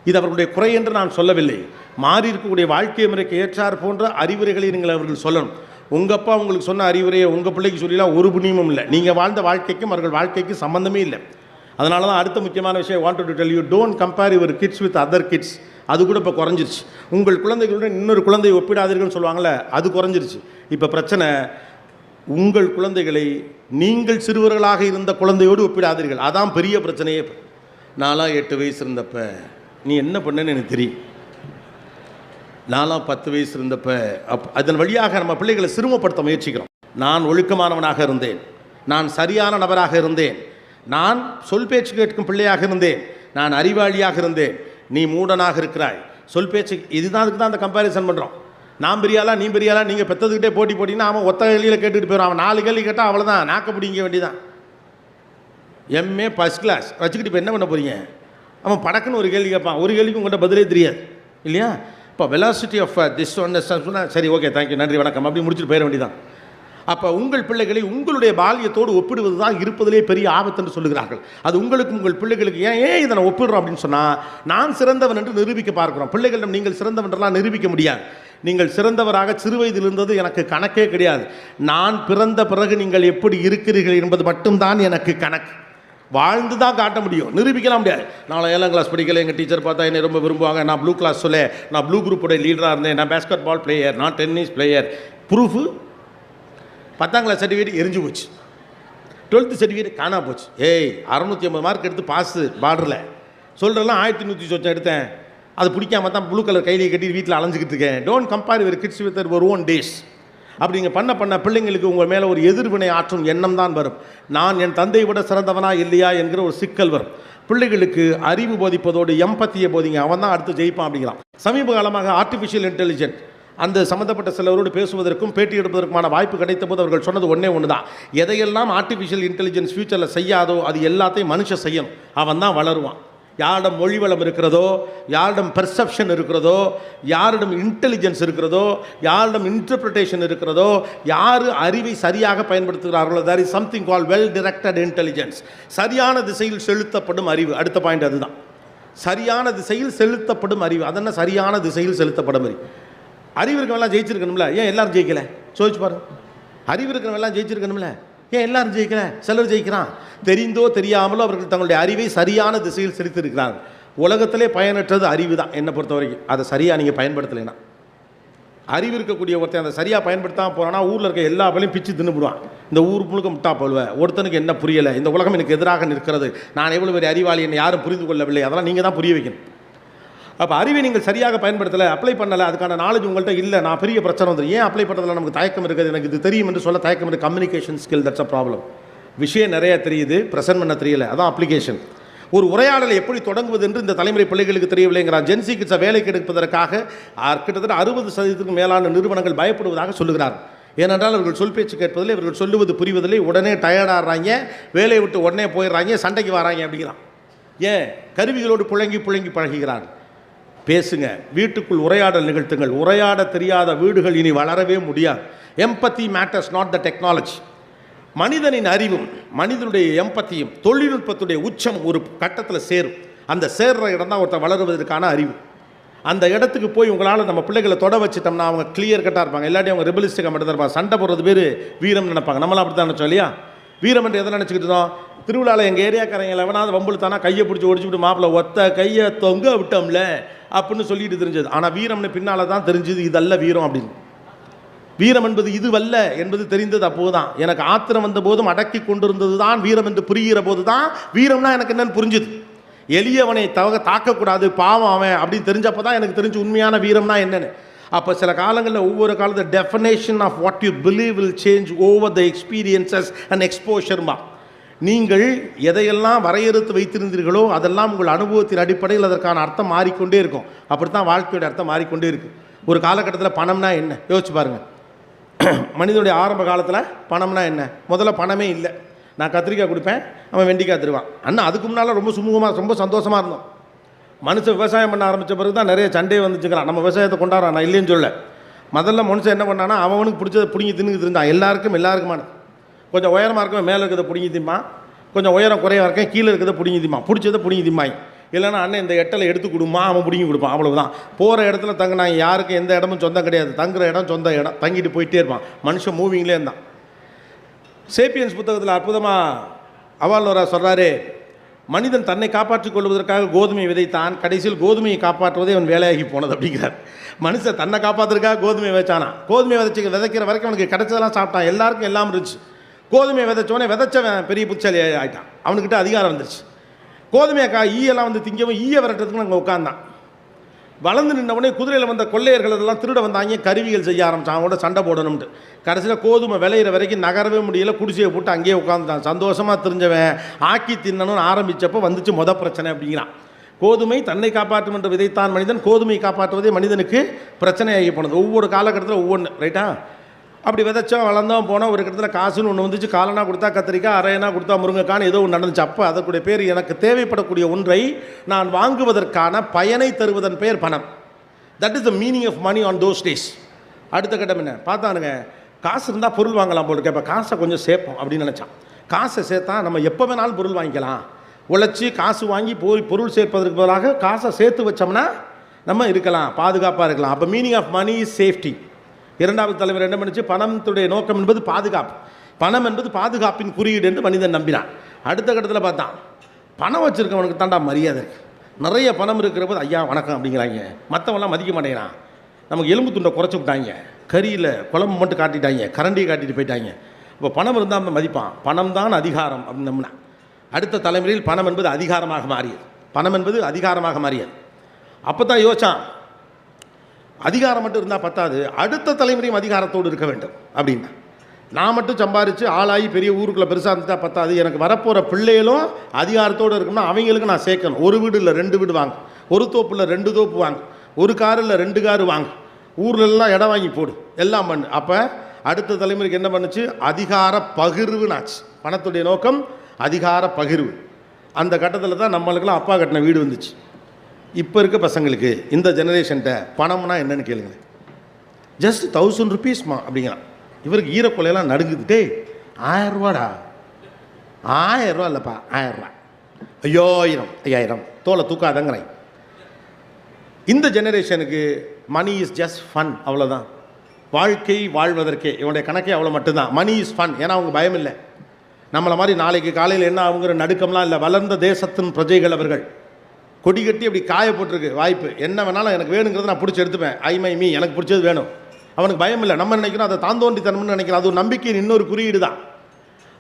இது அவர்களுடைய குறை என்று நான் சொல்லவில்லை. மாறி இருக்கக்கூடிய வாழ்க்கை முறைக்கு ஏற்றார் போன்ற அறிவுரைகளை நீங்கள் அவர்கள் சொல்லணும். உங்கள் அப்பா உங்களுக்கு சொன்ன அறிவுரையை உங்கள் பிள்ளைக்கு சொல்லலாம் ஒரு புண்ணியமும் இல்லை. நீங்கள் வாழ்ந்த வாழ்க்கைக்கும் அவர்கள் வாழ்க்கைக்கும் சம்மந்தமே இல்லை. அதனால தான் அடுத்த முக்கியமான விஷயம் want to tell you, don't compare your kids with other kids. அது கூட இப்போ குறைஞ்சிருச்சு. உங்கள் குழந்தைகளுடன் இன்னொரு குழந்தையை ஒப்பிடாதீர்கள்னு சொல்லுவாங்கள்ல, அது குறைஞ்சிருச்சு. இப்போ பிரச்சனை, உங்கள் குழந்தைகளை நீங்கள் சிறுவர்களாக இருந்த குழந்தையோடு ஒப்பிடாதீர்கள். அதான் பெரிய பிரச்சனையே. நான்லாம் 8 வயசு இருந்தப்ப நீ என்ன பண்ணேன்னு எனக்கு தெரியும். நான்லாம் 10 வயசு இருந்தப்ப அதன் வழியாக நம்ம பிள்ளைகளை சிறுமப்படுத்த முயற்சிக்கிறோம். நான் ஒழுக்கமானவனாக இருந்தேன், நான் சரியான நபராக இருந்தேன், நான் சொல் பேச்சு கேட்கும் பிள்ளையாக இருந்தேன், நான் அறிவாளியாக இருந்தேன், நீ மூடனாக இருக்கிறாய். சொல் பேச்சு இதுதான். அதுக்கு தான் அந்த கம்பேரிசன் பண்ணுறோம். நான் பெரியாளா நீ பெரியாளா. நீங்கள் பெற்றதுக்கிட்டே போட்டி போட்டிங்கன்னா அவன் ஒத்த கேள்வியில் கேட்டுட்டு போயிடும். அவன் 4 கேள்வி கேட்டால் அவ்வளோதான், நாக்க பிடிங்க வேண்டியதான். எம்ஏ ஃபஸ்ட் கிளாஸ் வச்சுக்கிட்டு இப்போ என்ன பண்ண போகிறீங்க? அவன் படக்குன்னு ஒரு கேள்வி கேட்பான். ஒரு கேள்விக்கு உங்கள்கிட்ட பதிலே தெரியாது, இல்லையா? இப்போ வெலாசிட்டி ஆஃப் திஸ் ஒன் சொன்னால் சரி, ஓகே, தேங்க்யூ, நன்றி, வணக்கம், அப்படி முடிச்சுட்டு போயிட வேண்டியதான். அப்போ உங்கள் பிள்ளைகளை உங்களுடைய பால்யத்தோடு ஒப்பிடுவது தான் இருப்பதிலே பெரிய ஆபத்து என்று சொல்லுகிறார்கள். அது உங்களுக்கும் உங்கள் பிள்ளைகளுக்கு ஏன் இதை நான் ஒப்பிடுறோம் அப்படின்னு சொன்னால், நான் சிறந்தவன் என்று நிரூபிக்க பார்க்குறோம். பிள்ளைகளிடம் நீங்கள் சிறந்தவன்றெல்லாம் நிரூபிக்க முடியாது. நீங்கள் சிறந்தவராக சிறு வயதில் இருந்தது எனக்கு கணக்கே கிடையாது. நான் பிறந்த பிறகு நீங்கள் எப்படி இருக்கிறீர்கள் என்பது மட்டும்தான் எனக்கு கணக்கு. வாழ்ந்து தான் காட்ட முடியும், நிரூபிக்கலாம் முடியாது. நான் 7ஆம் கிளாஸ் படிக்கல, எங்கள் டீச்சர் பார்த்தா என்னை ரொம்ப விரும்புவாங்க. நான் ப்ளூ கிளாஸ் சொல்ல, நான் ப்ளூ குரூப்போட லீடராக இருந்தேன், நான் பேஸ்கெட் பால் பிளேயர், நான் டென்னிஸ் பிளேயர். ப்ரூஃபு 10ஆம் கிளாஸ் சர்டிஃபிகேட் எரிஞ்சு போச்சு, 12th சர்டிஃபிகேட் காணா போச்சு. 650 மார்க் எடுத்து பாஸு பார்டரில் சொல்கிறலாம் 1100 சொச்சம் எடுத்தேன். அது பிடிக்காம தான் ப்ளூ கலர் கையிலேயே கட்டி வீட்டில் அலைஞ்சிக்கிட்டு இருக்கேன். Don't compare your kids with your own days. அப்படி நீங்கள் பண்ண பிள்ளைங்களுக்கு உங்கள் மேலே ஒரு எதிர்வினை ஆற்றும் எண்ணம் தான் வரும். நான் என் தந்தையை விட சிறந்தவனா இல்லையா என்கிற ஒரு சிக்கல் வரும். பிள்ளைகளுக்கு அறிவு போதிப்பதோடு எம்பத்தியை போதிங்க, அவன் தான் அடுத்து ஜெயிப்பான் அப்படிங்கிறான். சமீப காலமாக ஆர்டிஃபிஷியல் இன்டெலிஜென்ட் அந்த சம்மந்தப்பட்ட சிலரோடு பேசுவதற்கும் பேட்டி எடுப்பதற்குமான வாய்ப்பு கிடைத்த போது அவர்கள் சொன்னது ஒன்று தான், எதையெல்லாம் ஆர்டிஃபிஷியல் இன்டெலிஜென்ஸ் ஃபியூச்சரில் செய்யாதோ அது எல்லாத்தையும் மனுஷன் செய்யணும், அவன் தான் வளருவான். யாரிடம் மொழி வளம் இருக்கிறதோ, யாரிடம் பெர்செப்ஷன் இருக்கிறதோ, யாரிடம் இன்டெலிஜென்ஸ் இருக்கிறதோ, யாரிடம் இன்டர்பிரிட்டேஷன் இருக்கிறதோ, யார் அறிவை சரியாக பயன்படுத்துகிறார்களோ, there is something call well directed intelligence. சரியான திசையில் செலுத்தப்படும் அறிவு. அடுத்த பாயிண்ட் அதுதான், சரியான திசையில் செலுத்தப்படும் அறிவு. அதென்ன சரியான திசையில் செலுத்தப்படும் அறிவு? அறிவு இருக்கிறவெல்லாம் ஜெயிச்சிருக்கணும்ல, ஏன் எல்லாரும் ஜெயிக்கலை? சோதிச்சு பாருங்க. அறிவு இருக்கிறவெல்லாம் ஜெயிச்சிருக்கணும்ல, ஏன் எல்லாரும் ஜெயிக்கலை? சிலர் ஜெயிக்கிறான். தெரிந்தோ தெரியாமலோ அவர்கள் தங்களுடைய அறிவை சரியான திசையில் செலுத்தியிருக்கிறாங்க. உலகத்திலே பயனற்றது அறிவு தான் என்னை பொறுத்த வரைக்கும். அதை சரியாக நீங்கள் பயன்படுத்தலைன்னா, அறிவு இருக்கக்கூடிய ஒருத்தன் அதை சரியாக பயன்படுத்தாமல் போனான்னா ஊரில் இருக்க எல்லா பலையும் பிச்சு தின்னுபிடுவான். இந்த ஊர் முழுக்க முட்டா போடுவேன், ஒருத்தனுக்கு என்ன புரியலை, இந்த உலகம் எனக்கு எதிராக நிற்கிறது, நான் எவ்வளோ பெரிய அறிவாளி, என்னை யாரும் புரிந்து கொள்ளவில்லை, அதெல்லாம் நீங்கள் தான் புரிய வைக்கணும். அப்போ அறிவை நீங்கள் சரியாக பயன்படுத்தலை, அப்ளை பண்ணலை, அதுக்கான நாலேஜ் உங்கள்கிட்ட இல்லை, நான் பெரிய பிரச்சனை வந்துடும். ஏன் அப்ளை பண்ணுறதுல நமக்கு தயக்கம் இருக்குது, எனக்கு இது தெரியும் என்று சொல்ல தயக்கம் இருக்குது. Communication skill, that's a problem. விஷயம் நிறைய தெரியுது, ப்ரெசென்ட் பண்ண தெரியல, அதான் அப்ளிகேஷன். ஒரு உரையாடலை எப்படி தொடங்குவது என்று இந்த தலைமுறை பிள்ளைகளுக்கு தெரியவில்லைங்கிறார். ஜென்சி கிட்ஸை வேலைக்கு எடுப்பதற்காக கிட்டத்தட்ட 60% மேலான நிறுவனங்கள் பயப்படுவதாக சொல்லுகிறார். ஏனென்றால் அவர்கள் சொல் பேச்சு கேட்பதில்லை, இவர்கள் சொல்லுவது புரிவதில்லை, உடனே டயர்டாகிறாங்க, வேலையை விட்டு உடனே போயிடுறாங்க, சண்டைக்கு வராங்க அப்படிங்கிறான். ஏன்? கருவிகளோடு புழங்கி பழகுகிறார். பேசுங்க, வீட்டுக்குள் உரையாடல் நிகழ்த்துங்கள். உரையாட தெரியாத வீடுகள் இனி வளரவே முடியாது. எம்பத்தி மேட்டர்ஸ், நாட் த டெக்னாலஜி. மனிதனின் அறிவும் மனிதனுடைய எம்பத்தியும் தொழில்நுட்பத்துடைய உச்சம் ஒரு கட்டத்தில் சேரும். அந்த சேர்ற இடம் தான் ஒருத்தர் வளருவதற்கான அறிவு. அந்த இடத்துக்கு போய் உங்களால் நம்ம பிள்ளைகளை தொட வச்சுட்டோம்னா அவங்க கிளியர் கட்டாக இருப்பாங்க. இல்லாட்டி அவங்க ரெபலிஸ்டிக்காக மட்டும் தான் இருப்பாங்க. சண்டை போடுறது பேர் வீரம் நினைப்பாங்க. நம்மளாம் அப்படி தான் நினச்சோம் இல்லையா? வீரம் என்று எதை நினச்சிக்கிட்டு இருந்தோம்? திருவிழாவில் எங்கள் ஏரியாக்காரங்க எவனாவது வம்புழுத்தானா கையை பிடிச்சி ஒடிச்சுட்டு மாப்பிள்ளை ஒத்த கையை தொங்க விட்டோம்ல அப்படின்னு சொல்லிட்டு தெரிஞ்சது. ஆனால் வீரம்னு பின்னால் தான் தெரிஞ்சது இதல்ல வீரம் அப்படின்னு. வீரம் என்பது இதுவல்ல என்பது தெரிந்தது அப்போதுதான். எனக்கு ஆத்திரம் வந்த போதும் அடக்கி கொண்டிருந்தது தான் வீரம் என்று புரிகிற போது தான் வீரம்னா எனக்கு என்னன்னு புரிஞ்சுது. எளியவனை தாக்கக்கூடாது, பாவம் அவன் அப்படின்னு தெரிஞ்சப்போ தான் எனக்கு தெரிஞ்சு உண்மையான வீரம்னா என்னென்னு. அப்போ சில காலங்களில் ஒவ்வொரு காலத்தில் definition of what you believe will change over the experiences and எக்ஸ்போஷர்மா. நீங்கள் எதையெல்லாம் வரையறுத்து வைத்திருந்தீர்களோ அதெல்லாம் உங்கள் அனுபவத்தின் அடிப்படையில் அதற்கான அர்த்தம் மாறிக்கொண்டே இருக்கும். அப்படி தான் வாழ்க்கையோட அர்த்தம் மாறிக்கொண்டே இருக்குது. ஒரு காலகட்டத்தில் பணம்னா என்ன யோசிச்சு பாருங்கள். மனிதனுடைய ஆரம்ப காலத்தில் பணம்னா என்ன? முதல்ல பணமே இல்லை. நான் கத்திரிக்காய் கொடுப்பேன், அவன் வெண்டிக்காய் தருவான். அண்ணா அதுக்கு முன்னால் ரொம்ப சுமூகமாக ரொம்ப சந்தோஷமாக இருந்தோம். மனுஷன் விவசாயம் பண்ண ஆரம்பித்த பிறகு தான் நிறைய சண்டையை வந்துச்சுக்கிறான். நம்ம விவசாயத்தை கொண்டாடுறான், நான் இல்லைன்னு சொல்ல. முதல்ல மனுஷன் என்ன பண்ணான்னா அவனுக்கு பிடிச்சதை பிடிங்கி தின்னுக்கு இருந்தான். எல்லாருக்குமான கொஞ்சம் உயரமாக இருக்கவன் மேலே இருக்கிறத பிடிங்கி திம்பான், கொஞ்சம் உயரம் குறையாக இருக்கேன் கீழே இருக்கிறத பிடிங்கி திம்பான், பிடிச்சதை பிடிங்கி திம்பாய். இல்லைன்னா அண்ணன் இந்த எட்டலை எடுத்து கொடுமா, அவன் பிடிங்கி கொடுப்பான். அவ்வளவுதான். போகிற இடத்துல தங்கினாங்க, யாருக்கும் எந்த இடமும் சொந்தம் கிடையாது. தங்குற இடம் சொந்த இடம், தங்கிட்டு போயிட்டே இருப்பான். மனுஷன் மூவிங்லேயே இருந்தான். சேப்பியன்ஸ் புத்தகத்தில் அற்புதமாக அவால்வரா சொல்கிறாரு, மனிதன் தன்னை காப்பாற்றிக் கொள்வதற்காக கோதுமை விதைத்தான், கடைசியில் கோதுமையை காப்பாற்றுவதே அவன் வேலையாகி போனது அப்படிங்கிறார். மனுஷன் தன்னை காப்பாற்றுறதுக்காக கோதுமை விதைச்சானா, கோதுமை விதைக்கிற வரைக்கும் அவனுக்கு கிடைச்சதெல்லாம் சாப்பிட்டான், எல்லாருக்கும் எல்லாம் இருந்துச்சு. கோதுமை விதைச்சவனே விதைச்சவன் பெரிய புத்தாலி ஆகிட்டான், அவனுக்கிட்ட அதிகாரம் வந்துருச்சு. கோதுமையை ஈயெல்லாம் வந்து திங்கவும் ஈய விரட்டுறதுக்கு நாங்கள் உட்காந்தான். வளர்ந்து நின்றவனே குதிரையில் வந்த கொள்ளையர்கள் எல்லாம் திருட வந்தாங்க, கருவிகள் செய்ய ஆரம்பித்தான், அவங்களோட சண்டை போடணும்ட்டு. கடைசியில் கோதுமை விளையிற வரைக்கும் நகரவே முடியல, குடிசையை போட்டு அங்கேயே உட்காந்துட்டான். சந்தோஷமாக தெரிஞ்சவன் ஆக்கி தின்னணும்னு ஆரம்பித்தப்போ வந்துச்சு பிரச்சனை அப்படிங்கிறான். கோதுமை தன்னை காப்பாற்றும் என்று விதைத்தான் மனிதன், கோதுமையை காப்பாற்றுவதே மனிதனுக்கு பிரச்சனையாகி போனது. ஒவ்வொரு காலகட்டத்தில் ஒவ்வொன்று, ரைட்டா? அப்படி விதைச்சோம், வளர்ந்தோம், போனோம். ஒரு இடத்துல காசுன்னு ஒன்று வந்துச்சு. காலனா கொடுத்தா கத்திரிக்காய், அரையனா கொடுத்தா முருங்கைக்கான்னு ஏதோ ஒன்று நடந்துச்சு. அப்போ அதற்குடைய பேர், எனக்கு தேவைப்படக்கூடிய ஒன்றை நான் வாங்குவதற்கான பயனை தருவதன் பெயர் பணம். That is the meaning of money on those days. அடுத்த கட்டம் என்ன பார்த்தானுங்க, காசு இருந்தால் பொருள் வாங்கலாம் போல் இருக்கு. இப்போ காசை கொஞ்சம் சேர்ப்போம் அப்படின்னு நினச்சான். காசை சேர்த்தா நம்ம எப்போ வேணாலும் பொருள் வாங்கிக்கலாம். உழைச்சி காசு வாங்கி போய் பொருள் சேர்ப்பதற்கு பதிலாக காசை சேர்த்து வச்சோம்னா நம்ம இருக்கலாம், பாதுகாப்பாக இருக்கலாம். அப்போ meaning of money is safety. இரண்டாவது தலைவர் என்ன பண்ணிச்சு, பணத்துடைய நோக்கம் என்பது பாதுகாப்பு, பணம் என்பது பாதுகாப்பின் குறியீடு என்று மனிதன் நம்பினான். அடுத்த கட்டத்தில் பார்த்தான், பணம் வச்சுருக்கவனுக்கு தாண்டா மரியாதை இருக்குது. நிறைய பணம் இருக்கிற போது ஐயா வணக்கம் அப்படிங்கிறாங்க, மற்றவெல்லாம் மதிக்க மாட்டேங்கிறான். நமக்கு எலும்பு துண்டை குறைச்சி விட்டாங்க, கறியில் குழம்பு மட்டும் காட்டிட்டாங்க, கரண்டியை காட்டிட்டு போயிட்டாங்க. இப்போ பணம் இருந்தால் அவன் மதிப்பான். பணம் தான் அதிகாரம் அப்படின்னு நம்பினான். அடுத்த தலைமுறையில் பணம் என்பது அதிகாரமாக மாறியது. பணம் என்பது அதிகாரமாக மாறியது. அப்போ தான் யோசிச்சான், அதிகாரம் மட்டும் இருந்தால் பத்தாது, அடுத்த தலைமுறையும் அதிகாரத்தோடு இருக்க வேண்டும் அப்படின்னா. நான் மட்டும் சம்பாரித்து ஆளாகி பெரிய ஊருக்குள்ளே பெருசாக இருந்துட்டா பத்தாது, எனக்கு வரப்போகிற பிள்ளைகளும் அதிகாரத்தோடு இருக்கணும்னா அவங்களுக்கு நான் சேர்க்கணும். ஒரு வீடு இல்லை 2 வீடு வாங்க, ஒரு தோப்பு இல்லை 2 தோப்பு வாங்க, ஒரு காரு இல்லை 2 காரு வாங்க, ஊர்லெல்லாம் இடம் வாங்கி போடு, எல்லாம் பண்ணு. அப்போ அடுத்த தலைமுறைக்கு என்ன பண்ணுச்சு? அதிகார பகிர்வுன்னு ஆச்சு. பணத்துடைய நோக்கம் அதிகார பகிர்வு. அந்த கட்டத்தில் தான் நம்மளுக்கெல்லாம் அப்பா கட்டின வீடு வந்துச்சு. இப்போ இருக்க பசங்களுக்கு இந்த ஜெனரேஷன்கிட்ட பணம்னா என்னென்னு கேளுங்களேன். ஜஸ்ட் 1000 rupeesமா அப்படிங்கிறான். இவருக்கு ஈரக்கொலையெல்லாம் நடுங்குதுட்டே. 1000 ரூபாடா, 1000 ரூபா இல்லைப்பா, 1000 ரூபா, 5000 தோலை தூக்காதங்கிறாங்க. இந்த ஜெனரேஷனுக்கு மணி இஸ் ஜஸ்ட் ஃபன், அவ்வளோதான். வாழ்க்கை வாழ்வதற்கே இவனுடைய கணக்கே அவ்வளோ மட்டும்தான். Money is fun. ஏன்னா அவங்க பயம் இல்லை. நம்மளை மாதிரி நாளைக்கு காலையில் என்ன அவங்கிற நடுக்கம்லாம் இல்லை. வளர்ந்த தேசத்தின் பிரஜைகள் அவர்கள். கொடி கட்டி அப்படி காய போட்டிருக்கு வாய்ப்பு. என்ன வேணாலும் எனக்கு வேணுங்கிறத நான் பிடிச்சி எடுத்துப்பேன். மீ எனக்கு பிடிச்சது வேணும். அவனுக்கு பயம் இல்லை. நம்ம நினைக்கிறோம் அதை தாந்தோண்டித்தனம்னு நினைக்கிறோம். அது ஒரு நம்பிக்கையின் இன்னொரு குறியீடு தான்.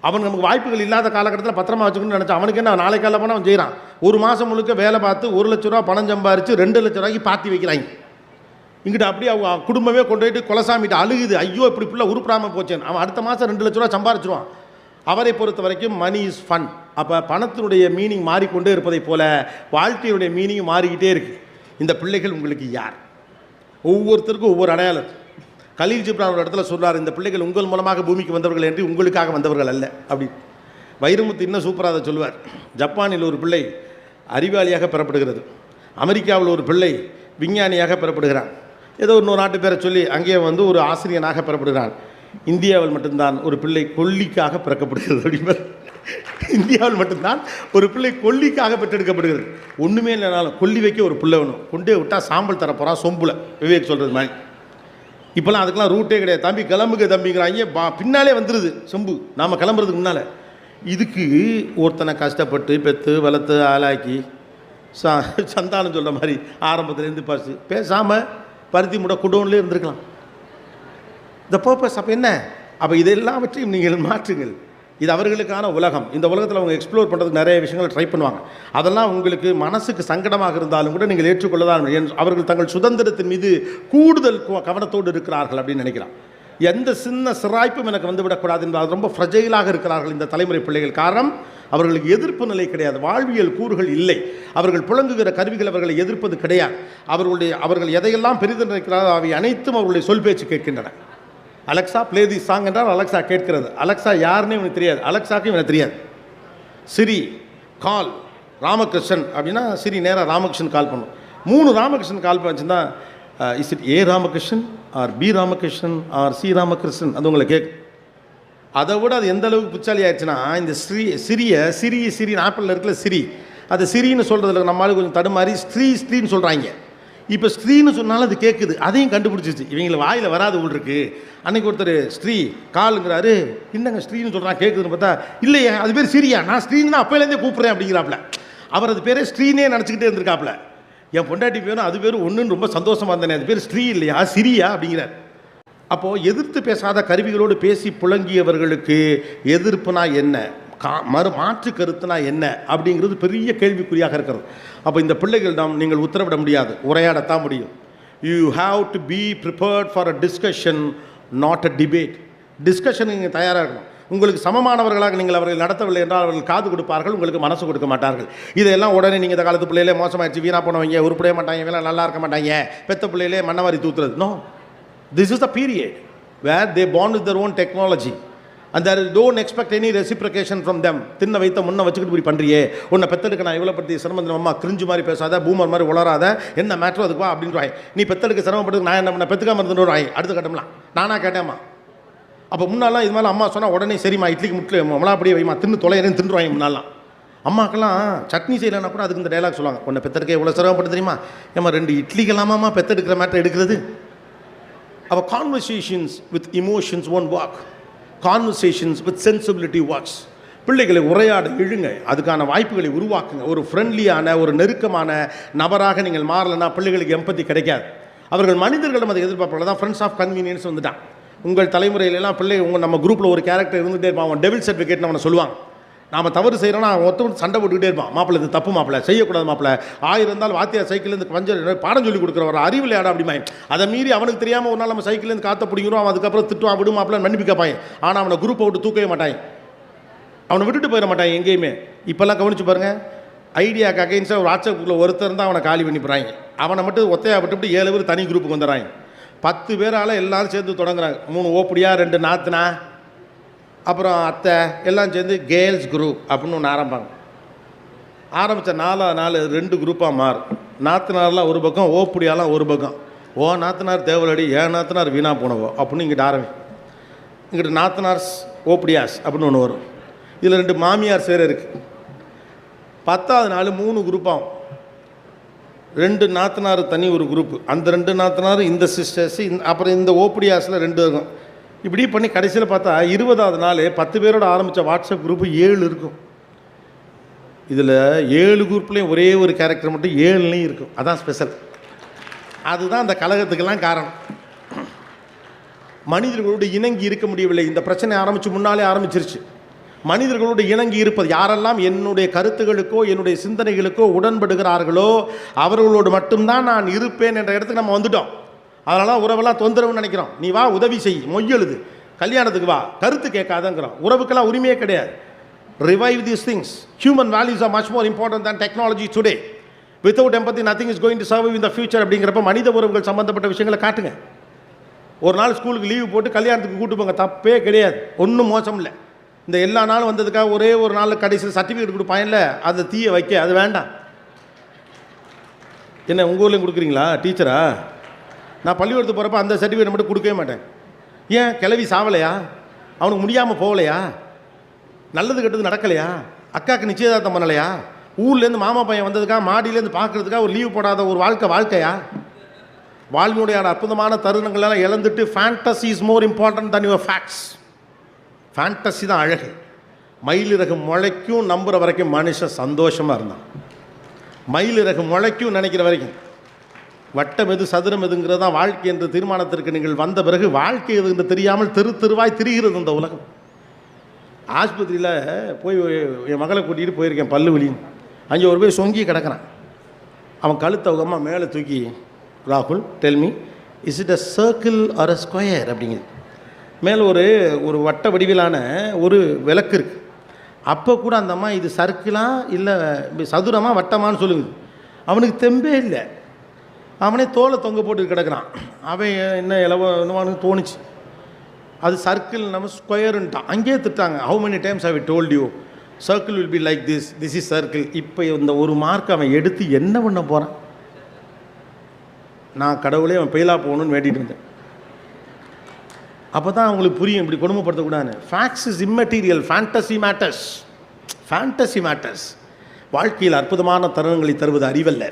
அவனுக்கு நமக்கு வாய்ப்புகள் இல்லாத காலகட்டத்தில் பத்திரமா வச்சுக்கணும்னு நினச்சான். அவனுக்கு என்ன, நாளைக்கு காலையில் போனால் அவன் செய்கிறான். ஒரு மாதம் முழுக்க வேலை பார்த்து 1 லட்ச ரூபா பணம் சம்பாரித்து 2 லட்ச ரூபாய்க்கு பார்த்தி வைக்கிறாங்க. இங்கிட்ட அப்படியே அவங்க குடும்பமே கொண்டு போயிட்டு கொலசாமிட்டு அழுகுது, ஐயோ இப்படி பிள்ளை உருப்படாமல் போச்சேன்னு. அவன் அடுத்த மாதம் 2 லட்ச ரூபா சம்பாரிச்சிருவான். அவரை பொறுத்த வரைக்கும் மணி இஸ் ஃபன். அப்போ பணத்தினுடைய மீனிங் மாறிக்கொண்டே இருப்பதை போல வாழ்க்கையுடைய மீனிங் மாறிக்கிட்டே இருக்குது. இந்த பிள்ளைகள் உங்களுக்கு யார்? ஒவ்வொருத்தருக்கும் ஒவ்வொரு அடையாளம். கலீல் ஜிப்ரான் ஒரு இடத்துல சொல்கிறார், இந்த பிள்ளைகள் உங்கள் மூலமாக பூமிக்கு வந்தவர்கள் என்று உங்களுக்காக வந்தவர்கள் அல்ல அப்படி. வைரமுத்து இன்னும் சூப்பராக அதை சொல்லுவார். ஜப்பானில் ஒரு பிள்ளை அறிவாளியாக பெறப்படுகிறது. அமெரிக்காவில் ஒரு பிள்ளை விஞ்ஞானியாக பெறப்படுகிறான். ஏதோ இன்னொரு நாட்டு பேரை சொல்லி அங்கே வந்து ஒரு ஆசிரியனாக பெறப்படுகிறான். இந்தியாவில் மட்டும்தான் ஒரு பிள்ளை கொல்லிக்காக பிறக்கப்படுகிறது அப்படின்பார். இந்தியாவில் மட்டும்தான் ஒரு பிள்ளை கொல்லிக்காக பெற்றெடுக்கப்படுகிறது. ஒன்றுமே இல்லைனாலும் கொல்லி வைக்க ஒரு பிள்ளை வேணும். கொண்டே விட்டால் சாம்பல் தரப்போகிறான் சொம்புல, விவேக் சொல்கிறது மாதிரி. இப்போலாம் அதுக்கெலாம் ரூட்டே கிடையாது. தம்பி கிளம்புங்க தம்பிங்கிறாங்க, பின்னாலே வந்துடுது சொம்பு நாம் கிளம்புறதுக்கு முன்னால். இதுக்கு ஒருத்தனை கஷ்டப்பட்டு பெற்று வளர்த்து ஆளாக்கி சந்தானம் சொல்கிற மாதிரி ஆரம்பத்துலேருந்து பறிச்சு பேசாமல் பருத்தி மூட குடோன்லேயே இருந்திருக்கலாம். த பர்பஸ் அப்போ என்ன? அப்போ இதெல்லாவற்றையும் நீங்கள் மாற்றுங்கள். இது அவர்களுக்கான உலகம். இந்த உலகத்தில் அவங்க எக்ஸ்ப்ளோர் பண்ணுறதுக்கு நிறைய விஷயங்களை ட்ரை பண்ணுவாங்க. அதெல்லாம் உங்களுக்கு மனசுக்கு சங்கடமாக இருந்தாலும் கூட நீங்கள் ஏற்றுக்கொள்ளதான். அவர்கள் தங்கள் சுதந்திரத்தின் மீது கூடுதல் கவனத்தோடு இருக்கிறார்கள் அப்படின்னு நினைக்கிறான். எந்த சின்ன சிராய்ப்பும் எனக்கு வந்துவிடக்கூடாது என்பது ரொம்ப ஃப்ரஜைலாக இருக்கிறார்கள் இந்த தலைமுறை பிள்ளைகள். காரணம், அவர்களுக்கு எதிர்ப்பு நிலை கிடையாது, வாழ்வியல் கூறுகள் இல்லை. அவர்கள் புழங்குகிற கருவிகள் அவர்களை எதிர்ப்பது கிடையாது. அவர்கள் எதையெல்லாம் பெரிது நினைக்கிறார்கள் அவை அனைத்தும் அவர்களுடைய சொல் பேச்சு கேட்கின்றன. அலெக்சா ப்ளே தி சாங் என்றால் அலெக்சா கேட்கிறது. அலெக்சா யாருன்னு இவனுக்கு தெரியாது, அலெக்சாக்கும் இவனுக்கு தெரியாது. சிரி கால் ராமகிருஷ்ணன் அப்படின்னா சிரி நேராக ராமகிருஷ்ணன் கால் பண்ணும். 3 ராமகிருஷ்ணன் கால் பண்ணிச்சுன்னா is it A Ramakrishnan or B Ramakrishnan or C Ramakrishnan அது உங்களை கேட்கும். அதை விட அது எந்த அளவுக்கு புச்சாலி ஆயிடுச்சுன்னா, இந்த சிரி ஆப்பிளில் இருக்கிற சிரி, அது சிரின்னு சொல்கிறதுல நம்மளால கொஞ்சம் தடுமாறி ஸ்ரீன்னு சொல்கிறாங்க. இப்போ ஸ்ரீன்னு சொன்னாலும் அது கேட்குது, அதையும் கண்டுபிடிச்சிச்சு. இவங்களை வாயில் வராது உள் இருக்கு. அன்றைக்கி ஒருத்தர் ஸ்ரீ காலுங்கிறாரு, என்னங்க ஸ்ரீன்னு சொல்கிறான் கேட்குதுன்னு பார்த்தா, இல்லையே அது பேர் சிரியா, நான் ஸ்ரீன்னு தான் அப்போலேருந்தே கூப்பிட்றேன் அப்படிங்கிறாப்புல. அவர் அது பேரே ஸ்ரீனே நினச்சிக்கிட்டே இருந்திருக்காப்புல. என் பொண்டாட்டி பேரும் அது பேரும் ஒன்றுன்னு ரொம்ப சந்தோஷமாக இருந்தேனே, அது பேர் ஸ்ரீ இல்லையா சிரியா அப்படிங்கிறார். அப்போது எதிர்த்து பேசாத கருவிகளோடு பேசி புழங்கியவர்களுக்கு எதிர்ப்புனா என்ன, மாற்று கருத்துனா என்ன அப்படிங்கிறது பெரிய கேள்விக்குறியாக இருக்கிறது. அப்போ இந்த பிள்ளைகளிடம் நீங்கள் உத்தரவிட முடியாது, உரையாடத்தான் முடியும். You have to be prepared for a discussion, not a debate. Discussion நீங்கள் தயாராக இருக்கணும். உங்களுக்கு சமமானவர்களாக நீங்கள் அவர்கள் நடத்தவில்லை என்றால் அவர்கள் காது கொடுப்பார்கள், உங்களுக்கு மனசு கொடுக்க மாட்டார்கள். இதெல்லாம் உடனே நீங்கள் இந்த காலத்து பிள்ளையிலே மோசமாகிடுச்சு, வீணாக போனவங்க, உருப்படைய மாட்டாங்க, வேலை நல்லா இருக்க மாட்டாங்க, பெத்த பிள்ளையிலே மண்ணவாரி தூத்துறது. No, this is the period where they born with their own technology and there don't expect any reciprocation from them. தின்ன வைத்த முன்ன வச்சுக்கிட்டு இப்படி பண்ணுறியே, உன்னை பெத்தெடுக்க நான் இவ்வளோ பற்றி சிரமம், அம்மா கிரிஞ்சு மாதிரி பேசாத, பூமர் மாதிரி உளராத, என்ன மேட்ரோ அதுக்கு வா அப்படின்றாய். நீ பெத்தெடுக்க சிரமப்பட்டு நான் என்ன பண்ண, பெத்துக்காம இருந்துடுறாய். அடுத்த கட்டம்லாம் நானாக கேட்டேம்மா. அப்போ முன்னாலாம் இது மாதிரி அம்மா சொன்னால் உடனே சரிம்மா இட்லிக்கு முட்டில் நம்மளா அப்படியே வைமா தின்னு தொலைறேன்னு தின்றுவாங்க. முன்னாலாம் அம்மாக்கெல்லாம் சட்னி செய்யலைன்னா கூட அதுக்கு இந்த டைலாக் சொல்லுவாங்க, உன்னை பெத்தெடுக்க எவ்வளோ சிரமப்பட்டு தெரியுமா, ஏம்மா 2 இட்லிக்கெல்லாமா பெத்தெடுக்கிற மேட்டர் எடுக்கிறது. அப்போ conversations with emotions one walk, conversations with sensibility walks. பிள்ளைகளை உரையாட இழுங்க, அதுக்கான வாய்ப்புகளை உருவாக்குங்க. ஒரு ஃப்ரெண்ட்லியான ஒரு நெருக்கமான நபராக நீங்கள் மாறலைன்னா பிள்ளைகளுக்கு எம்பத்தி கிடைக்காது. அவர்கள் மனிதர்களிடம் அதை எதிர்பார்ப்பாங்க. தான் ஃப்ரெண்ட்ஸ் ஆஃப் கன்வீனியன்ஸ் வந்துட்டான். உங்கள் தலைமுறையிலலாம் பிள்ளை நம்ம குரூப்பில் ஒரு கேரக்டர் இருந்துகிட்டே இருப்பான், அவன் டெவில் சர்டிஃபிகேட்னு அவனை சொல்லுவாங்க. நாம் தவறு செய்கிறோன்னா அவன் ஒருத்தர் சண்டை போட்டுக்கிட்டே இருப்பான், மாப்பிள்ளை இது தப்பு, மாப்பிள்ளை செய்யக்கூடாது, மாப்பிள்ளை 1000 இருந்தாலும் வாத்தியார் சைக்கிள்லேருந்து கொஞ்சம் பாடம் சொல்லி கொடுக்குறவர் அறிவில் ஆடா அப்படிமா. அதை மீறி அவனுக்கு தெரியாமல் ஒரு நாள் நம்ம சைக்கிள்லேருந்து காற்ற பிடிக்கிறோம், அவன் அதுக்கப்புறம் திட்டுவான், விடும் மாப்பிள்ளை மன்னிப்பு கேட்பாங்க. ஆனால் அவனை குரூப்பை விட்டு தூக்கவே மாட்டாங்க, அவனை விட்டுட்டு போயிட மாட்டாங்க எங்கேயுமே. இப்போல்லாம் கவனிச்சு பாருங்கள், ஐடியாவுக்கு அகைன்ஸ்டாக ஒரு வாட்ஸ்அப் குரூப்பில் ஒருத்தர் தான் அவனை காலி பண்ணி போகிறாங்க. அவனை மட்டும் ஒத்தையாக விட்டுவிட்டு 7 பேர் தனி குரூப்புக்கு வந்துடுறாங்க. 10 பேரால் எல்லோரும் சேர்ந்து தொடங்குறாங்க. 3 ஓப்படியா, 2 நாத்தனா, அப்புறம் அத்தை எல்லாம் சேர்ந்து கேர்ள்ஸ் குரூப் அப்படின்னு ஒன்று ஆரம்பித்த 4ஆவது நாள் 2 குரூப்பாக மாறும். நாத்தனார்லாம் ஒரு பக்கம், ஓப்படியாலாம் ஒரு பக்கம். ஓ நாத்தனார் தேவலடி, ஏன் நாத்தனார் வீணாக போனவோ அப்படின்னு இங்கிட்ட இங்கிட்ட நாத்தனார்ஸ் ஓப்படியாஸ் அப்படின்னு ஒன்று வரும். இதில் 2 மாமியார் சேர இருக்குது. 10ஆவது நாள் 3 குரூப்பாகும். 2 நாத்தனார் தனி ஒரு குரூப்பு, அந்த 2 நாத்தனார் இந்த சிஸ்டர்ஸ், அப்புறம் இந்த ஓப்படியாஸில் 2 இருக்கும். இப்படி பண்ணி கடைசியில் பார்த்தா 20ஆவது நாள் 10 பேரோட ஆரம்பித்த வாட்ஸ்அப் குரூப்பு 7 இருக்கும். இதில் 7 குரூப்லேயும் ஒரே ஒரு கேரக்டர் மட்டும் 7லேயும் இருக்கும். அதான் ஸ்பெஷல். அதுதான் அந்த கலகத்துக்கெல்லாம் காரணம். மனிதர்களோடு இணங்கி இருக்க முடியவில்லை. இந்த பிரச்சனை முன்னாலே ஆரம்பிச்சிருச்சு. மனிதர்களோடு இணங்கி இருப்பது, யாரெல்லாம் என்னுடைய கருத்துகளுக்கோ என்னுடைய சிந்தனைகளுக்கோ உடன்படுகிறார்களோ அவர்களோடு மட்டும்தான் நான் இருப்பேன் என்ற இடத்துக்கு நம்ம வந்துட்டோம். அதனால உறவெல்லாம் தொந்தரவுன்னு நினைக்கிறோம். நீ வா, உதவி செய், மொய்யெழுது, கல்யாணத்துக்கு வா, கருத்து கேட்காதங்கிறோம். உறவுக்கெல்லாம் உரிமையே கிடையாது. Revive these things. Human values are much more important than technology today. Without empathy, nothing is going to serve you in the future. அப்படிங்கிறப்ப மனித உறவுகள் சம்பந்தப்பட்ட விஷயங்களை காட்டுங்க. ஒரு நாள் ஸ்கூலுக்கு லீவு போட்டு கல்யாணத்துக்கு கூட்டு போங்க, தப்பே கிடையாது, ஒன்றும் மோசம் இல்லை. இந்த எல்லா நாளும் வந்ததுக்காக ஒரே ஒரு நாள் கடைசியில் சர்டிஃபிகேட் கொடுப்பாங்கல்ல, அந்த தீயை வைக்க அது வேண்டாம். என்ன உங்கள் ஊர்லேயும் கொடுக்குறீங்களா டீச்சரா? நான் பள்ளிக்கூடத்துக்கு போகிறப்ப அந்த சர்டிஃபிகேட் மட்டும் கொடுக்கவே மாட்டேன். ஏன்? கிளவி சாவலையா? அவனுக்கு முடியாமல் போகலையா? நல்லது கெட்டது நடக்கலையா? அக்காவுக்கு நிச்சயதார்த்தம் பண்ணலையா? ஊர்லேருந்து மாமா பையன் வந்ததுக்காக மாடியிலேருந்து பார்க்குறதுக்காக ஒரு லீவ் போடாத ஒரு வாழ்க்கையா? வாழ்வினுடைய அற்புதமான தருணங்களெல்லாம் இழந்துட்டு fantasy is more important than your facts. Fantasy தான் அழகு. மயிலிறகு முளைக்கும் நம்புகிற வரைக்கும் மனுஷன் சந்தோஷமாக இருந்தான். மயிலிறகு முளைக்கும் நினைக்கிற வரைக்கும். வட்டம் எது சதுரம் எதுங்கிறது தான் வாழ்க்கை என்ற தீர்மானத்திற்கு நீங்கள் வந்த பிறகு வாழ்க்கை எது என்று தெரியாமல் தெருவாய் திரிகிறது இந்த உலகம். ஆஸ்பத்திரியில் போய் என் மகளை கூட்டிகிட்டு போயிருக்கேன், பல்லு வலின்னு. அங்கே ஒரு போய் சொங்கி கிடக்கிறான். அவன் கழுத்தை அவங்க அம்மா மேலே தூக்கி, ராகுல் tell me, is it a circle or a square அப்படிங்குது. மேலே ஒரு வட்ட வடிவிலான ஒரு விளக்கு இருக்குது. அப்போ கூட அந்த அம்மா இது சர்க்கிளா இல்லை சதுரமாக வட்டமானு சொல்லுங்க. அவனுக்கு தெம்பே இல்லை. அவனே தோலை தொங்க போட்டு கிடக்கிறான். அவன் என்ன என்னவானு தோணுச்சு. அது சர்க்கிள் நம்ம ஸ்கொயருன்ட்டான். அங்கேயே திட்டாங்க. How many times how I told you circle will be like this is circle. இப்போ இந்த ஒரு மார்க் அவன் எடுத்து என்ன பண்ண போகிறான்? நான் கடவுளே அவன் பெயிலாக போகணுன்னு வேண்டிகிட்டு இருந்தேன். அப்போ தான் அவங்களுக்கு புரியும் இப்படி கொடுமைப்படுத்தக்கூடாது. Facts is immaterial, fantasy matters. Fantasy matters. வாழ்க்கையில் அற்புதமான தருணங்களை தருவது அறிவல்ல,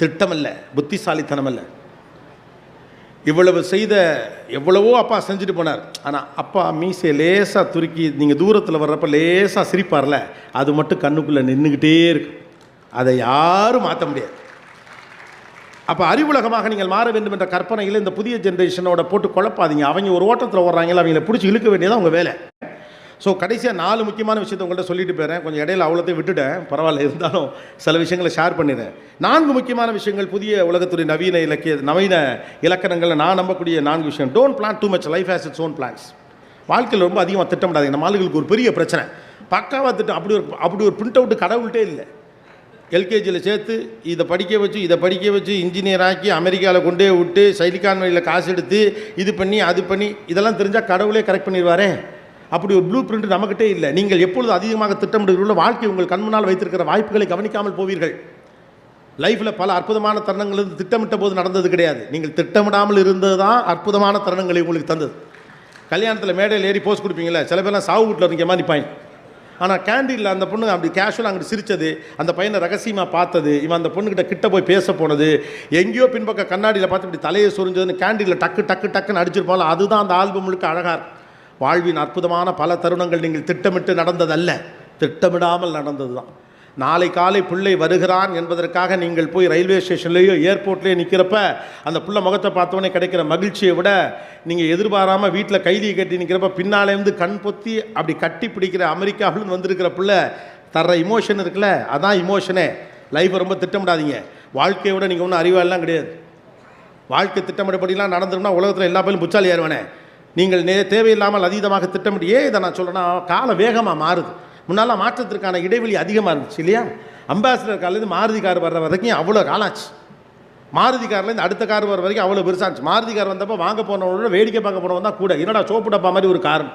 திட்டமல்ல, புத்திசாலித்தனம் அல்ல. இவ்வளவு செய்த எவ்வளவோ அப்பா செஞ்சுட்டு போனார். ஆனால் அப்பா மீசையை லேசாக துருக்கி நீங்கள் தூரத்தில் வர்றப்ப லேசாக சிரிப்பார்ல, அது மட்டும் கண்ணுக்குள்ளே நின்றுக்கிட்டே இருக்கு. அதை யாரும் மாற்ற முடியாது. அப்போ அறிவுலகமாக நீங்கள் மாற வேண்டும் என்ற கற்பனையில் இந்த புதிய ஜென்ரேஷனோட போட்டு குழப்பாதீங்க. அவங்க ஒரு ஓட்டத்தில் ஓடுறாங்களா, அவங்கள பிடிச்சி இழுக்க வேண்டியதான் உங்கள் வேலை. ஸோ கடைசியாக 4 முக்கியமான விஷயத்தை உங்கள்கிட்ட சொல்லிட்டு போகிறேன். கொஞ்சம் இடையில அவ்வளோத்தையும் விட்டுட்டேன், பரவாயில்ல, இருந்தாலும் சில விஷயங்களை ஷேர் பண்ணிடுறேன். 4 முக்கியமான விஷயங்கள் புதிய உலகத்துடைய நவீன இலக்கணங்களில் நான் நம்பக்கூடிய 4 விஷயம். Don't plan too much, life has its own plans. வாழ்க்கையில் ரொம்ப அதிகமாக திட்டமிடாதீங்க. நம்ம ஆளுகளுக்கு ஒரு பெரிய பிரச்சனை, பக்காவாக திட்டம். அப்படி ஒரு பிரிண்ட் அவுட்டு கடவுள்கிட்டே இல்லை. எல்கேஜியில் சேர்த்து இதை படிக்க வச்சு இன்ஜினியர் ஆக்கி அமெரிக்காவில் கொண்டே விட்டு சைலிகான் வழியில் காசு எடுத்து இது பண்ணி அது பண்ணி இதெல்லாம் தெரிஞ்சால் கடவுளே கரெக்ட் பண்ணிடுவாரே. அப்படி ஒரு ப்ளூ பிரிண்ட் நம்மகிட்டே இல்லை. நீங்கள் எப்பொழுது அதிகமாக திட்டமிடுகிறீர்களோ வாழ்க்கை உங்கள் கண் முன்னால் வைத்திருக்கிற வாய்ப்புகளை கவனிக்காமல் போவீர்கள். லைஃப்பில் பல அற்புதமான தருணங்கள் திட்டமிட்ட போது நடந்தது கிடையாது. நீங்கள் திட்டமிடாமல் இருந்தது தான் அற்புதமான தருணங்களை உங்களுக்கு தந்தது. கல்யாணத்தில் மேடையில் ஏறி போஸ்ட் கொடுப்பீங்களே, சில பேர்லாம் சாவு வீட்டில் இருக்க மாதிரி நிற்பாங்க. ஆனால் கேண்டீனில் அந்த பொண்ணு அப்படி கேஷுவலாக அங்கிட்டு சிரித்தது, அந்த பையனை ரகசியமாக பார்த்தது, இவன் அந்த பொண்ணுக்கிட்ட போய் பேச போனது, எங்கேயோ பின்பக்க கண்ணாடியில் பார்த்து இப்படி தலையை சொரிஞ்சதுன்னு கேண்டீனில் டக்குன்னு அடிச்சிருப்பாங்க. அதுதான் அந்த ஆல்பம் முழுக்க அழகாக. வாழ்வின் அற்புதமான பல தருணங்கள் நீங்கள் திட்டமிட்டு நடந்ததல்ல, திட்டமிடாமல் நடந்தது தான். நாளை காலை பிள்ளை வருகிறான் என்பதற்காக நீங்கள் போய் ரயில்வே ஸ்டேஷன்லேயோ ஏர்போர்ட்லேயோ நிற்கிறப்ப அந்த பிள்ளை முகத்தை பார்த்தோன்னே கிடைக்கிற மகிழ்ச்சியை விட நீங்கள் எதிர்பாராமல் வீட்டில் கைதியை கட்டி நிற்கிறப்ப பின்னாலேருந்து கண் பொத்தி அப்படி கட்டி பிடிக்கிற அமெரிக்காவிலேருந்து வந்திருக்கிற பிள்ளை தர்ற இமோஷன் இருக்குல்ல, அதான் இமோஷனே. லைஃப்பை ரொம்ப திட்டமிடாதீங்க. வாழ்க்கையை விட நீங்கள் ஒன்றும் அறிவாளெலாம் கிடையாது. வாழ்க்கை திட்டமிடப்படிலாம் நடந்துருன்னா உலகத்தில் எல்லா பேரும் புச்சாலி ஏறுவானே. நீங்கள் தேவையில்லாமல் அதீதமாக திட்டமிட்டு இதை நான் சொல்கிறேன்னா காலம் வேகமாக மாறுது. முன்னால் மாற்றத்திற்கான இடைவெளி அதிகமாக இருந்துச்சு இல்லையா? அம்பாசிடர் காலேருந்து மாருதி கார் வர்ற வரைக்கும் அவ்வளோ காலாச்சு. மாருதி காரில் இந்த அடுத்த கார் வர வரைக்கும் அவ்வளோ பெருசாக இருந்துச்சு. மாருதி கார் வந்தப்போ வாங்க போனவங்களோட வேடிக்கை பார்க்க போனவன் தான் கூட. என்னடா சோப்பு டப்பா மாதிரி ஒரு கார்.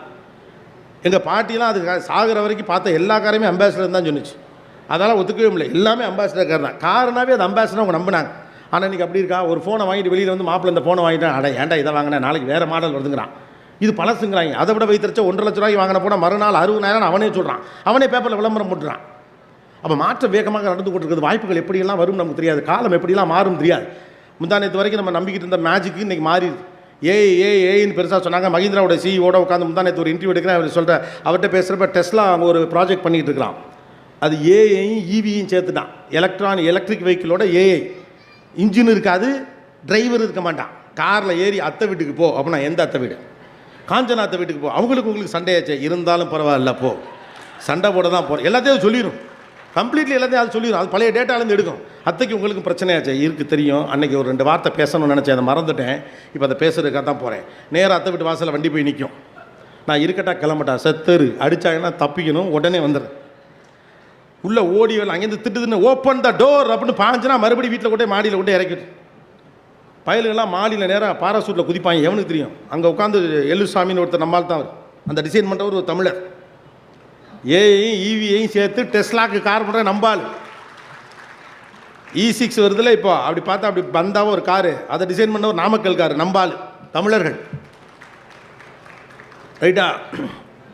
எங்கள் பாட்டிலாம் அது சாகிற வரைக்கும் பார்த்த எல்லா காரையுமே அம்பாசிடர் தான் சொன்னிச்சு. அதெல்லாம் ஒத்துக்கவே முடியல. எல்லாமே அம்பாசிடர் கார் தான். காரனாவே அது அம்பாசிடர் அவங்க நம்பினாங்க. ஆனால் இன்றைக்கி அப்படி இருக்கா? ஒரு ஃபோனை வாங்கிட்டு வெளியில் வந்து மாப்பிள்ளை இந்த ஃபோனை வாங்கிட்டேன், அட ஏன்டா இதை வாங்கினேன், நாளைக்கு வேறு மாடல் வருதுங்கிறான். இது பழசுங்கிறாங்க. அதை விட வைத்திருச்சா 1,50,000 ரூபாய்க்கு வாங்கின போனால் மறுநாள் 60,000 அவனே சொல்கிறான். அவனே பேப்பரில் விளம்பரம் போட்டுறான். அப்போ மாற்றம் வேகமாக நடந்து கொண்டிருக்கிறது. வாய்ப்புகள் எப்படியெல்லாம் வரும் நமக்கு தெரியாது. காலம் எப்படிலாம் மாறும் தெரியாது. முந்தானத்து வரைக்கும் நம்ம நம்பிக்கிட்டு இருந்த மேஜிக்கு இன்றைக்கி மாறிடுது. ஏன்னு பெருசாக சொன்னாங்க. மஹிந்திராவோட சிஇஓட உட்காந்து முந்தானத்து ஒரு இன்டர்வியூ எடுக்கிறேன். அவர் சொல்கிற அவர்கிட்ட பேசுகிறப்ப டெஸ்லா அவங்க ஒரு ப்ராஜெக்ட் பண்ணிகிட்டு இருக்கிறான். அது ஏஐயும் ஈவியும் சேர்த்துட்டான். எலக்ட்ரிக் வெஹிக்கிளோட ஏஐ. இன்ஜின் இருக்காது, டிரைவர் இருக்க மாட்டான். காரில் ஏறி அத்தை வீட்டுக்கு போ அப்படின்னா எந்த அத்தை வீடு? காஞ்சனா அத்தை வீட்டுக்கு போ. உங்களுக்கு சண்டையாச்சே, இருந்தாலும் பரவாயில்ல போ, சண்டை போட தான் போகிறோம். எல்லாத்தையும் சொல்லிடும். கம்ப்ளீட்லி எல்லாத்தையும் அது சொல்லிடும். அது பழைய டேட்டாலேருந்து எடுக்கும். அத்தைக்கு உங்களுக்கு பிரச்சனையாச்சு இருக்குது தெரியும். அன்றைக்கி ஒரு 2 வார்த்தை பேசணும்னு நினச்சேன், அதை மறந்துட்டேன். இப்போ அதை பேசுறதுக்காக தான் போகிறேன். நேராக அத்தை வீட்டு வாசலில் வண்டி போய் நிற்கும். நான் இருக்கட்டா கிளம்பட்டா, செத்தரு அடித்தாங்கன்னா தப்பிக்கணும், உடனே வந்துடுறேன். உள்ளே ஓடி வரல, அங்கேருந்து திட்டுதுன்னு ஓப்பன் த டோர் அப்படின்னு பாஞ்சுனா மறுபடியும் வீட்டில் கொண்டே மாடியில் கொண்டே இறக்கிட்டு பயலுகள்லாம் மாடியில் நேராக பாராசூட்டில் குதிப்பாங்க. எவனுக்கு தெரியும்? அங்கே உட்காந்து எல்லுசாமின்னு ஒருத்தர் நம்மால் தான் அந்த டிசைன் பண்ணுறவர் ஒரு தமிழர். ஏஐயும் ஈவியையும் சேர்த்து டெஸ்லாக்கு கார் பண்ணுற நம்பால். E6 வருதுல இப்போ, அப்படி பார்த்தா அப்படி பந்தாவும் ஒரு காரு, அதை டிசைன் பண்ண ஒரு நாமக்கல் காரு, நம்பால் தமிழர்கள். ரைட்டா?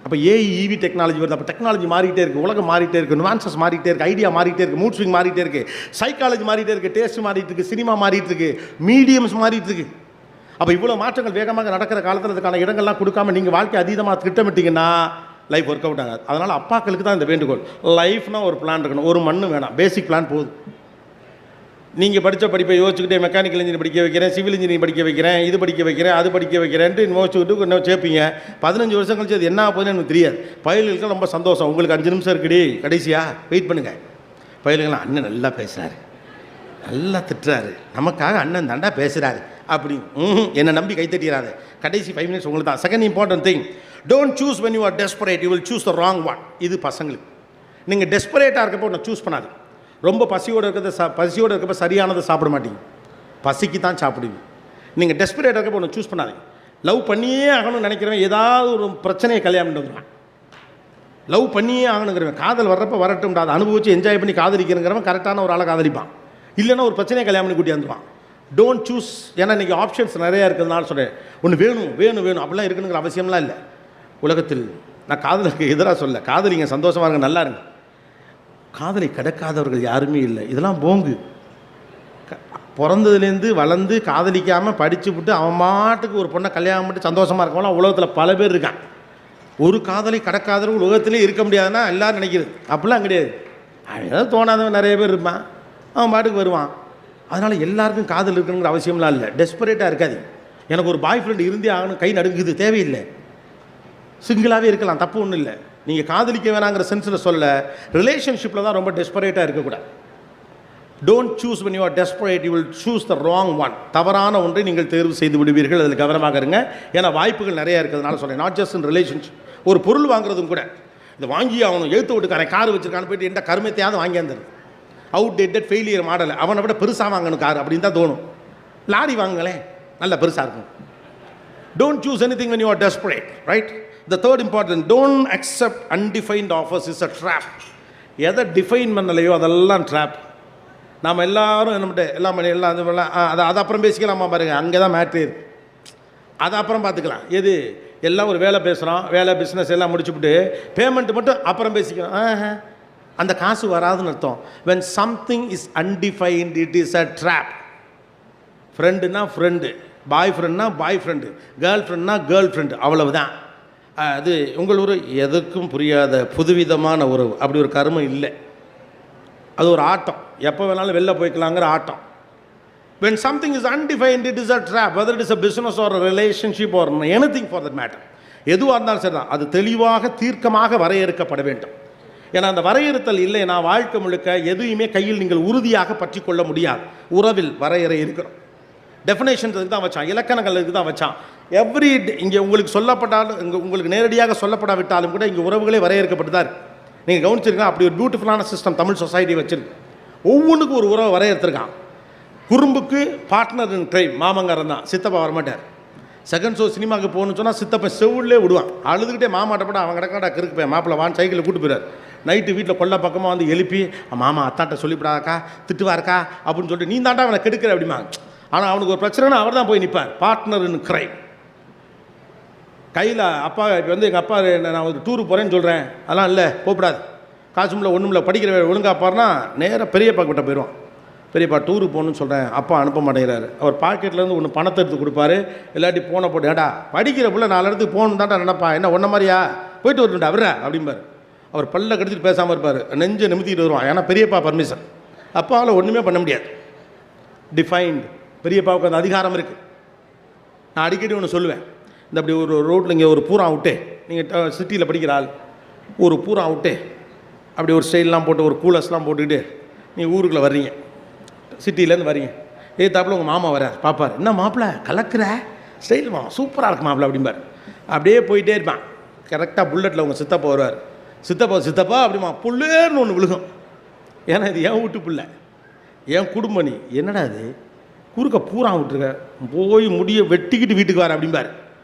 அப்போ ஏஇவி டெக்னாலஜி வருது. அப்போ டெக்னாலஜி மாறிட்டே இருக்குது, உலகம் மாறிட்டே இருக்குது, நுவான்சஸ் மாறிட்டே இருக்குது, ஐடியா மாறிட்டே இருக்குது, மூட் ஸ்விங் மாறிட்டே இருக்குது, சைக்காலஜி மாறிட்டே இருக்குது, டேஸ்ட் மாறிட்டு இருக்குது, சினிமா மாறிட்டு இருக்குது, மீடியம்ஸ் மாறிட்டு இருக்குது. அப்போ இவ்வளோ மாற்றங்கள் வேகமாக நடக்கிற காலத்தில் அதுக்கான இடங்கள்லாம் கொடுக்காம நீங்கள் வாழ்க்கை அதீதமாக திட்டமிட்டிங்கன்னா லைஃப் ஒர்க் அவுட் ஆகாது. அதனால் அப்பாக்களுக்கு தான் இந்த வேண்டுகோள். லைஃப்னால் ஒரு பிளான் இருக்கணும். ஒரு மண்ணு வேணாம், பேசிக் பிளான் போதும். நீங்கள் படித்த படிப்பை யோசிச்சுக்கிட்டே மெக்கானிக்கல் இன்ஜினியர் படிக்க வைக்கிறேன், சிவில் இன்ஜினியர் படிக்க வைக்கிறேன், இது படிக்க வைக்கிறேன், அது படிக்க வைக்கிறேன்ட்டு யோசிச்சுக்கிட்டு கொஞ்சம் சேர்ப்பீங்க. 15 வருஷம் கழிச்சு அது என்ன போகுதுன்னு எனக்கு தெரியாது. பயல்களுக்கு ரொம்ப சந்தோஷம். உங்களுக்கு 5 நிமிஷம் இருக்குடி, கடைசியாக வெயிட் பண்ணுங்கள். பயல்கள்லாம் அண்ணன் நல்லா பேசுகிறாரு, நல்லா திட்டுறாரு, நமக்காக அண்ணன் தாண்டா பேசுகிறாரு அப்படி என்னை நம்பி கைத்தட்டிடாது. கடைசி 5 மினிட்ஸ் உங்களுக்கு தான். Second important thing, don't choose when you are desperate, you will choose the wrong one. இது பசங்களுக்கு. நீங்கள் டெஸ்பரேட்டாக இருக்கப்போ ஒன்று சூஸ் பண்ணாது. ரொம்ப பசியோடு இருக்கப்போ சரியானதை சாப்பிட மாட்டீங்க, பசிக்கு தான் சாப்பிடுவீங்க. நீங்கள் டெஸ்பரேட்டாக இருக்கப்போ ஒன்று சூஸ் பண்ணாதீங்க. லவ் பண்ணியே ஆகணும்னு நினைக்கிறவன் ஏதாவது ஒரு பிரச்சனையை கல்யாணம் வந்துடுவான். லவ் பண்ணியே ஆகணுங்கிறவன் காதல் வர்றப்போ வரட்டும், அதை அனுபவிச்சு என்ஜாய் பண்ணி காதலிக்கிறங்கிறவன் கரெக்டான ஒரு ஆளை காதலிப்பான். இல்லைன்னா ஒரு பிரச்சனையை கல்யாணம் பண்ணி கூட்டியாந்துவான். Don't choose. ஏன்னா இன்றைக்கி ஆப்ஷன்ஸ் நிறையா இருக்கிறதுனால சொல்கிறேன். ஒன்று வேணும் அப்படிலாம் இருக்கணுங்கிற அவசியம்லாம் இல்லை உலகத்தில். நான் காதலுக்கு எதிராக சொல்ல, காதலிங்க சந்தோஷமாக இருங்க, நல்லா இருங்க. காதலை கடக்காதவர்கள் யாருமே இல்லை. இதெல்லாம் போங்கு. பிறந்ததுலேருந்து வளர்ந்து காதலிக்காமல் படித்து விட்டு அவன் மாட்டுக்கு ஒரு பொண்ணை கல்யாணம் பண்ணி சந்தோஷமாக இருக்கவங்களாம் உலகத்தில் பல பேர் இருக்கான். ஒரு காதலை கடக்காதவர்கள் உலகத்திலே இருக்க முடியாதுன்னா எல்லோரும் நினைக்கிறது. அப்படிலாம் கிடையாது. ஏதாவது தோணாதவன் நிறைய பேர் இருப்பான், அவன் பாட்டுக்கு வருவான். அதனால் எல்லாருக்கும் காதல் இருக்கணுங்கிற அவசியம்லாம் இல்லை. டெஸ்பரேட்டாக இருக்காது. எனக்கு ஒரு பாய் ஃப்ரெண்டு இருந்தே ஆகணும், கை நடுங்குது, தேவையில்லை. சிங்கிளாகவே இருக்கலாம், தப்பு ஒன்றும் இல்லை. நீங்கள் காதலிக்க வேணாங்கிற சென்ஸில் சொல்ல, ரிலேஷன்ஷிப்பில் தான் ரொம்ப டெஸ்பரேட்டாக இருக்கக்கூடாது. Don't choose when you are desperate, you will choose the wrong one. தவறான ஒன்றை நீங்கள் தேர்வு செய்து விடுவீர்கள். அதில் கவனமாக இருங்க. ஏன்னா வாய்ப்புகள் நிறையா இருக்கிறதுனால சொல்கிறேன். Not just in relationship. ஒரு பொருள் வாங்குறதும் கூட, இதை வாங்கி அவனும் எழுத்து விட்டுக்காரன் கார் வச்சுருக்கான்னு போயிட்டு எந்த கருமத்தையாவது வாங்கி வந்துடுது. அவுடேட்டட் ஃபெயிலியர் மாடல், அவனை விட பெருசாக வாங்கணும் கார் அப்படின்னு தான் தோணும். லாரி வாங்குங்களேன், நல்ல பெருசாக இருக்கும். Don't choose anything when you are desperate, right? The third important, don't accept undefined offers is a trap. எதை டிஃபைன் பண்ணலையோ அதெல்லாம் ட்ராப். நாம் எல்லோரும் நம்மகிட்ட எல்லாம் அது அப்புறம் பேசிக்கலாமா பாருங்கள், அங்கே தான் மேட்ரு இருக்குது. அதை அப்புறம் பார்த்துக்கலாம். எது எல்லாம் ஒரு வேலை பேசுகிறோம், வேலை பிஸ்னஸ் எல்லாம் முடிச்சுவிட்டு பேமெண்ட் மட்டும் அப்புறம் பேசிக்கிறோம். அந்த காசு வராதுன்னு அர்த்தம். when something is undefined it is a trap. ஃப்ரெண்டுனா ஃப்ரெண்டு, பாய் ஃப்ரெண்ட்னா பாய் ஃப்ரெண்டு, கேர்ள் ஃப்ரெண்ட்னா கேர்ள் ஃப்ரெண்டு, அவ்வளவுதான். அது உங்கள் ஒரு எதுக்கும் புரியாத புதுவிதமான உறவு. அப்படி ஒரு கருமம் இல்லை. அது ஒரு ஆட்டம், எப்போ வேணாலும் வெளில போய்க்கலாங்கிற ஆட்டம். when something is undefined it is a trap, whether it is a business or a relationship or anything for that matter. எதுவாக இருந்தாலும் சரி தான், அது தெளிவாக தீர்க்கமாக வரையறுக்கப்பட வேண்டும். ஏன்னா அந்த வரையறுத்தல் இல்லைன்னா வாழ்க்கை முழுக்க எதுவுமே கையில் நீங்கள் உறுதியாக பற்றி கொள்ள முடியாது. உறவில் வரையறை இருக்கணும். டெஃபினேஷன்ஸ் இதுக்கு தான் வச்சான், இலக்கணங்கள் இதுக்கு தான் வச்சான். எவ்ரி இங்கே உங்களுக்கு சொல்லப்பட்டாலும், இங்கே உங்களுக்கு நேரடியாக சொல்லப்படாவிட்டாலும் கூட இங்கே உறவுகளே வரையறுக்கப்பட்டு தான் இருக்குது. நீங்கள் கவனிச்சிருக்கீங்க, அப்படி ஒரு பியூட்டிஃபுல்லான சிஸ்டம் தமிழ் சொசைட்டி வச்சுருக்கு. ஒவ்வொன்றுக்கும் ஒரு உறவை வரையறுத்துருக்கான். குறும்புக்கு பார்ட்னர் இன் க்ரைம் மாமங்காரன் தான், சித்தப்பா வரமாட்டார். செகண்ட் ஷோ சினிமாவுக்கு போகணுன்னு சொன்னால் சித்தப்பா செவ்விலே விடுவான், அழுதுகிட்டே மாமாட்டப்பட அவன் கிடக்காடா கிறுக்கு போய் மாப்பிள்ளை வான் சைக்கிளில் கூட்டு போயிறார். நைட்டு வீட்டில் கொல்ல பக்கமாக வந்து எழுப்பி மாமா அத்தாட்ட சொல்லிவிடாக்கா திட்டுவாருக்கா அப்படின்னு சொல்லிட்டு நீ தாண்டா அவனை கெடுக்கிற அப்படிமா. ஆனால் அவனுக்கு ஒரு பிரச்சனைனா அவர் தான் போய் நிற்பார், பார்ட்னர் இன் க்ரைம். கையில் அப்பா இப்போ வந்து எங்கள் அப்பா நான் ஒரு டூருக்கு போகிறேன்னு சொல்கிறேன், அதெல்லாம் இல்லை போகக்கூடாது, காசுமில்ல ஒன்றும் இல்லை, படிக்கிற ஒழுங்காக அப்பாருனா நேராக பெரியப்பா கிட்ட போயிடுவான். பெரியப்பா டூருக்கு போகணுன்னு சொல்கிறேன், அப்பா அனுப்ப மாட்டேங்கிறாரு. அவர் பாக்கெட்லேருந்து ஒன்று பணத்தை எடுத்து கொடுப்பாரு, இல்லாட்டி போனை போட்டு ஏடா படிக்கிற பிள்ளை 4 இடத்துக்கு போகணும் தான்டா நினப்பா, என்ன ஒன்றை மாதிரியா போயிட்டு வரணுண்டா அவரா அப்படிம்பார். அவர் பல்ல கடிச்சிட்டு பேசாமல் இருப்பார், நெஞ்சை நிமித்திட்டு வருவான். ஏன்னா பெரியப்பா பர்மிஷன், அப்பாவால் ஒன்றுமே பண்ண முடியாது. டிஃபைன்டு, பெரியப்பாவுக்கு அந்த அதிகாரம் இருக்குது. நான் அடிக்கடி ஒன்று சொல்லுவேன், இந்த அப்படி ஒரு ரோட்டில் இங்கே ஒரு பூரா விட்டு, நீங்கள் சிட்டியில் படிக்கிற ஆள் ஒரு பூரா விட்டு அப்படி ஒரு ஸ்டைல்லாம் போட்டு ஒரு கூலர்ஸ்லாம் போட்டுக்கிட்டு நீங்கள் ஊருக்குள்ளே வர்றீங்க, சிட்டிலேருந்து வரீங்க, தாப்பில் உங்கள் மாமா வரார், பார்ப்பார், என்ன மாப்பிள்ளை கலக்கிற ஸ்டைல் மாமா சூப்பராக இருக்கு மாப்பிள்ளை அப்படிம்பார். அப்படியே போயிட்டே இருப்பான். கரெக்டாக புல்லட்டில் உங்கள் சித்தப்பா வருவார், சித்தப்பா அப்படிமா புள்ளேர்னு ஒன்று விழுகும். ஏன்னா இது என் வீட்டு பிள்ளை, என் குடும்பம், நீ என்னடா அது குறுக்க பூரா விட்டுருக்க, போய் முடியை வெட்டிக்கிட்டு வீட்டுக்கு வர அப்படிம்பார்.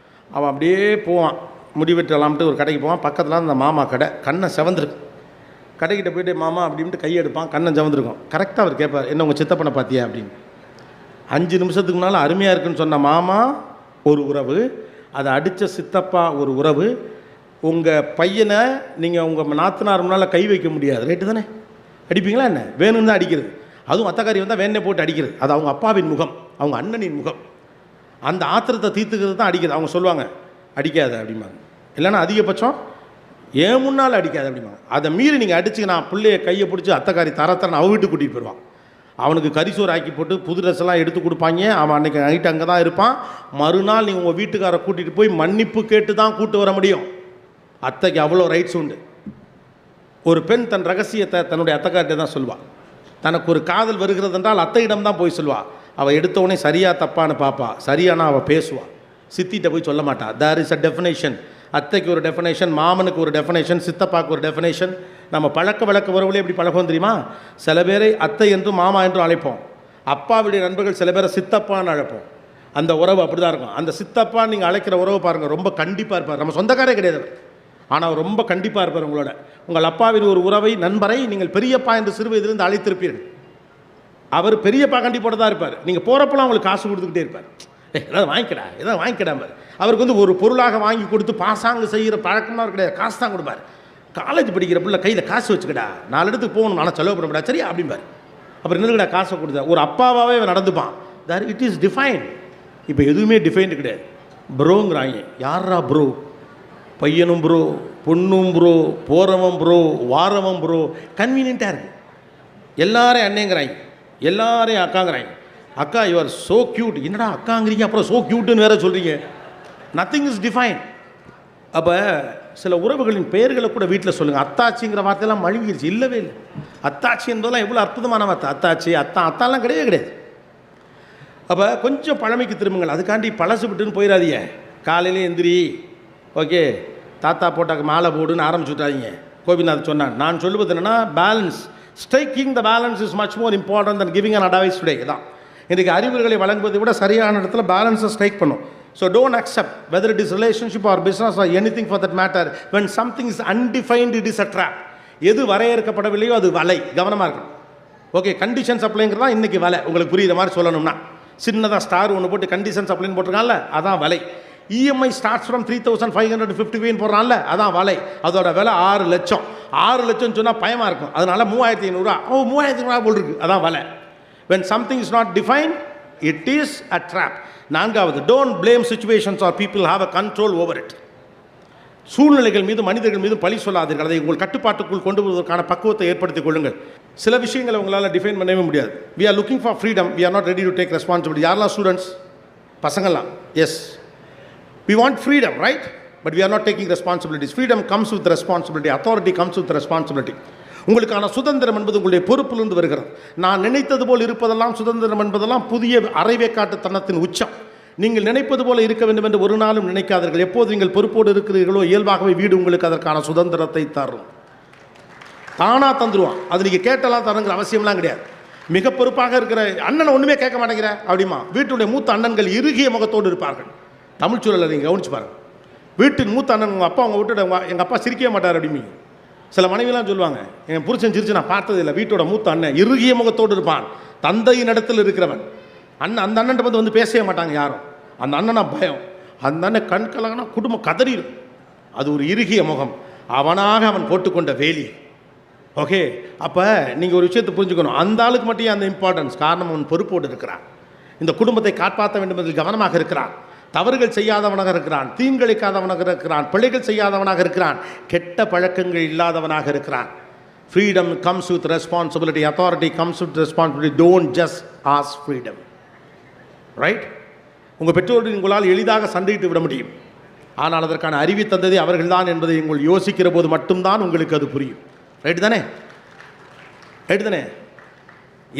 அவன் அப்படியே போவான், முடி வெட்டலாம்ட்டு ஒரு கடைக்கு போவான். பக்கத்தில் அந்த மாமா கடை, கண்ணை செவந்திருக்கு. கடைக்கிட்ட போய்ட்டு மாமா அப்படின்ட்டு கையெடுப்பான், கண்ணை செவந்திருக்கும். கரெக்டாக அவர் கேட்பார், என்ன உங்கள் சித்தப்பனை பார்த்தியா அப்படின்னு. 5 நிமிஷத்துக்கு முன்னால் அருமையாக இருக்குன்னு சொன்ன மாமா ஒரு உறவு, அதை அடித்த சித்தப்பா ஒரு உறவு. உங்கள் பையனை நீங்கள் உங்கள் நாத்தனார் முன்னால் கை வைக்க முடியாது, ரைட்டு தானே? அடிப்பீங்களா என்ன? வேணும்னு தான் அடிக்கிறது, அதுவும் அத்தக்காரி வந்தால் வேணே போட்டு அடிக்கிறது. அது அவங்க அப்பாவின் முகம், அவங்க அண்ணனின் முகம். அந்த ஆத்திரத்தை தீர்த்துக்கிறது தான் அடிக்கிறது. அவங்க சொல்லுவாங்க அடிக்காத அப்படிம்பாங்க, இல்லைன்னா அதிகபட்சம் ஏன் முன்னால் அடிக்காது அப்படிம்பாங்க. அதை மீறி நீங்கள் அடிச்சு நான் பிள்ளைய கையை பிடிச்சி அத்தக்காரி தரத்தரன்னு அவ வீட்டுக்கு கூட்டிகிட்டு போயிடுவான். அவனுக்கு கரிசோறு ஆக்கி போட்டு புது ட்ரெஸ் எல்லாம் எடுத்து கொடுப்பாங்க. அவன் அன்றைக்கி நைட்டு அங்கே தான் இருப்பான். மறுநாள் நீங்கள் உங்கள் வீட்டுக்காரை கூட்டிகிட்டு போய் மன்னிப்பு கேட்டு தான் கூட்டு வர முடியும். அத்தைக்கு அவ்வளோ ரைட்ஸ் உண்டு. ஒரு பெண் தன் ரகசியத்தை தன்னுடைய அத்தைக்கார்ட்ட தான் சொல்வாள். தனக்கு ஒரு காதல் வருகிறது என்றால் அத்தையிடம் தான் போய் சொல்வாள். அவள் எடுத்தவொடனே சரியா தப்பான்னு பார்ப்பா, சரியானா அவள் பேசுவாள், சித்திட்ட போய் சொல்ல மாட்டாள். There is a definition. அத்தைக்கு ஒரு டெஃபினேஷன், மாமனுக்கு ஒரு டெஃபினேஷன், சித்தப்பாக்கு ஒரு டெஃபினேஷன். நம்ம பழக்க உறவுகளே எப்படி பழக்கம் தெரியுமா? சில பேரை அத்தை என்றும் மாமா என்றும் அழைப்போம். அப்பாவுடைய நண்பர்கள் சில பேரை சித்தப்பான்னு அழைப்போம். அந்த உறவு அப்படி தான் இருக்கும். அந்த சித்தப்பா நீங்கள் அழைக்கிற உறவு பாருங்கள், ரொம்ப கண்டிப்பாக இருப்பார். நம்ம சொந்தக்காரே கிடையாது, ஆனால் அவர் ரொம்ப கண்டிப்பாக இருப்பார் உங்களோட. உங்கள் அப்பாவின் ஒரு உறவை, நண்பரை நீங்கள் பெரியப்பா என்று சிறு வயதிலிருந்து அழைத்திருப்பீர்கள். அவர் பெரியப்பா கண்டிப்போடு தான் இருப்பார். நீங்கள் போகிறப்பெல்லாம் அவங்களுக்கு காசு கொடுத்துக்கிட்டே இருப்பார். ஏதாவது வாங்கிக்கிடாம அவருக்கு வந்து ஒரு பொருளாக வாங்கி கொடுத்து பாசாங்கு செய்கிற பழக்கம்லாம் கிடையாது, காசு தான் கொடுப்பார். காலேஜ் படிக்கிற பிள்ளை கையில் காசு வச்சுக்கடா, 4 இடத்துக்கு போகணும், ஆனால் செலவு பண்ண முடியாது, சரியா அப்படிம்பார். அப்புறம் என்னடா காசை கொடுத்தா ஒரு அப்பாவாகவே நடந்துப்பான். That it is define. இப்போ எதுவுமே டிஃபைன்டு கிடையாது. ப்ரோங்கிறாங்க. யாரா ப்ரோ? பையனும் ப்ரோ, பொண்ணும் ப்ரோ, போகிறவன் ப்ரோ, வாரவன் ப்ரோ. கன்வீனியண்ட்டாக இருக்குது. எல்லாரையும் அண்ணேங்கிறாங்க, எல்லாரையும் அக்காங்கிறாங்க. அக்கா யூ ஆர் ஸோ க்யூட். என்னடா அக்காங்கிறீங்க, அப்புறம் ஸோ க்யூட்டுன்னு வேறு சொல்கிறீங்க. Nothing is define. அப்போ சில உறவுகளின் பெயர்களை கூட வீட்டில் சொல்லுங்கள். அத்தாச்சிங்கிற வார்த்தையெல்லாம் மழுங்கிடுச்சு, இல்லவே இல்லை. அத்தாச்சி என்பதெல்லாம் எவ்வளோ அற்புதமான வார்த்தை. அத்தாச்சி, அத்தாலாம் கிடையவே கிடையாது. அப்போ கொஞ்சம் பழமைக்கு திரும்புங்கள். அதுக்காண்டி பழசு விட்டுன்னு போயிடாதீங்க. காலையிலே எந்திரி, ஓகே தாத்தா போட்டாக்க மாலை போடுன்னு ஆரம்பிச்சு விட்டாதீங்க. கோபிநாத் சொன்னான். நான் சொல்லுவது என்னென்னா, balance, striking the balance is much more important than giving an advice today. தான் இன்றைக்கு அறிவுரைகளை வழங்குவதை விட சரியான இடத்துல பேலன்ஸை ஸ்ட்ரைக் பண்ணும். So don't accept whether it is relationship or business or anything for that matter when something is undefined it is a drop. எது வரையறுக்கப்படவில்லையோ அது வலை. கவனமாக இருக்கணும். ஓகே, கண்டிஷன் சப்ளைங்கிறது தான் இன்றைக்கி வலை. உங்களுக்கு புரியுற மாதிரி சொல்லணும்னா சின்னதாக ஸ்டார் ஒன்று போட்டு கண்டிஷன் சப்ளைன்னு போட்டிருக்காங்கல்ல, அதான் வலை. இஎம்ஐ ஸ்டார்ட்ஸ் ஃப்ரம் 3550 போடுறான்ல, அதான் வலை. அதோட விலை 6 லட்சம். 6 லட்சம்னு சொன்னால் பயமாக இருக்கும். அதனால் 3500 3500 போல் இருக்குது, அதான் வலை. when something is not defined, it is a trap. 4வது, don't blame situations or people have a control over it. சூழ்நிலைகள் மீது மனிதர்கள் மீது பழி சொல்லாதீர்கள். அதை உங்கள் கட்டுப்பாட்டுக்குள் கொண்டு வருவதற்கான பக்குவத்தை ஏற்படுத்திக் கொள்ளுங்கள். சில விஷயங்களை உங்களால் டிஃபைன் பண்ணவே முடியாது. we are looking for freedom, we are not ready to take responsibility. யாரெல்லாம் ஸ்டூடெண்ட்ஸ்? பசங்கள்லாம் S, we want freedom, right? But we are not taking responsibilities. Freedom comes with responsibility. Authority comes with responsibility. உங்களுக்கான சுதந்திரம் என்பது உங்களுடைய பொறுப்பிலிருந்து வருகிறது. நான் நினைத்தது போல் இருப்பதெல்லாம் சுதந்திரம் என்பதெல்லாம் புதிய அரைவேக்காட்டுத்தனத்தின் உச்சம். நீங்கள் நினைப்பது போல இருக்க வேண்டும் என்று ஒரு நாளும் நினைக்காதீர்கள். எப்போது நீங்கள் பொறுப்போடு இருக்கிறீர்களோ இயல்பாகவே வீடு உங்களுக்கு அதற்கான சுதந்திரத்தை தரும். தானாக தந்துடுவான். அது நீங்கள் கேட்டெல்லாம் தருங்கிற அவசியம்லாம் கிடையாது. மிக பொறுப்பாக இருக்கிற அண்ணனை ஒன்றுமே கேட்க மாட்டேங்கிற அப்படிமா. வீட்டுடைய மூத்த அண்ணன்கள் இறுகிய முகத்தோடு இருப்பார்கள். தமிழ் சூழலை நீங்கள் கவனிச்சு பாருங்கள். வீட்டின் மூத்த அண்ணன் உங்கள் அப்பா அவங்க விட்டுட்டு எங்கள் அப்பா சிரிக்கவே மாட்டார் அப்படிமி. சில மனைவிலாம் சொல்லுவாங்க, என் புருஷன் சிரிச்சு நான் பார்த்ததில்லை. வீட்டோட மூத்த அண்ணன் இறுகிய முகத்தோடு இருப்பான், தந்தையின் இடத்தில் இருக்கிறவன். அந்த அண்ணன் வந்து பேசவே மாட்டாங்க யாரும். அந்த அண்ணனா பயம். அந்த அண்ணன் கண் கலங்கினா குடும்பம் கதறிடும். அது ஒரு இறுகிய முகம், அவனாக அவன் போட்டுக்கொண்ட வேலி. ஓகே, அப்போ நீங்கள் ஒரு விஷயத்தை புரிஞ்சுக்கணும். அந்த ஆளுக்கு மட்டும் அந்த இம்பார்ட்டன்ஸ். காரணம், அவன் பொறுப்போடு இருக்கிறான், இந்த குடும்பத்தை காப்பாற்ற வேண்டும் என்பதில் கவனமாக இருக்கிறான், தவறுகள் செய்யாதவனாக இருக்கிறான், தீங்கிழைக்காதவனாக இருக்கிறான், பிழைகள் செய்யாதவனாக இருக்கிறான், கெட்ட பழக்கங்கள் இல்லாதவனாக இருக்கிறான். Freedom comes with responsibility, authority comes with responsibility. Don't just ask freedom. Right? உங்கள் பெற்றோர்கள் உங்களால் எளிதாக சண்டையிட்டு விட முடியும், ஆனால் அதற்கான அறிவை தந்ததே அவர்கள்தான் என்பதை உங்கள் யோசிக்கிற போது மட்டும்தான் உங்களுக்கு அது புரியும். ரைட்டு தானே? ரைட்டு தானே?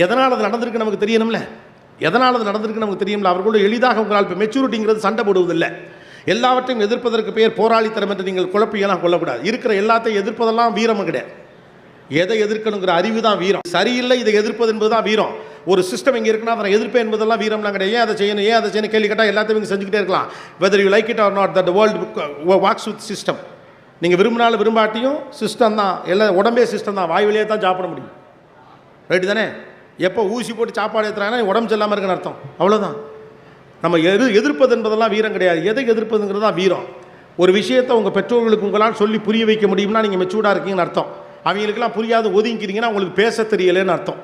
எதனால் அது நடந்திருக்கு நமக்கு தெரியணும்ல. எதனால் அது நடந்திருக்கு நமக்கு தெரியும்ல. அவர்களோடு எளிதாக உங்களால் இப்போ மெச்சூரிட்டிங்கிறது சண்டை போடுவதில்லை. எல்லாவற்றையும் எதிர்ப்பதற்கு பெயர் போராளித்தனம் என்று நீங்கள் குழப்பியெல்லாம் கொள்ளக்கூடாது. இருக்கிற எல்லாத்தையும் எதிர்ப்பதெல்லாம் வீரம் கிடையாது. எதை எதிர்க்கணுங்கிற அறிவு தான் வீரம். சரியில்லை, இதை எதிர்ப்பது என்பது தான் வீரம். ஒரு சிஸ்டம் இங்கே இருக்குன்னா அதை எதிர்ப்பேன் என்பதெல்லாம் வீரம்லாம் கிடையாது. ஏன் அதை செய்யணும், ஏன் அதை செய்யணும் கேள்வி கேட்டால் எல்லாத்தையும் நீங்கள் செஞ்சுக்கிட்டே இருக்கலாம். Whether you like it or not, that world walks with system. நீங்கள் விரும்பினாலும் விரும்பாட்டியும் சிஸ்டம் தான். எல்லாம் உடம்பே சிஸ்டம் தான். வாய் வழியே தான் சாப்பிட முடியும். ரைட்டு தானே? எப்போ ஊசி போட்டு சாப்பாடு ஏற்றுறாங்கன்னா உடம்பு செல்லாமல் இருக்குன்னு அர்த்தம். அவ்வளோதான். நம்ம எதிர்ப்பது என்பதெல்லாம் வீரம் கிடையாது. எதை எதிர்ப்பதுங்கிறது தான் வீரம். ஒரு விஷயத்தை உங்கள் பெற்றோர்களுக்கு உங்களால் சொல்லி புரிய வைக்க முடியும்னா நீங்கள் மெச்சூர்டாக இருக்கீங்கன்னு அர்த்தம். அவங்களுக்கெல்லாம் புரியாது ஒதுங்கிக்கிறீங்கன்னா உங்களுக்கு பேச தெரியலைன்னு அர்த்தம்.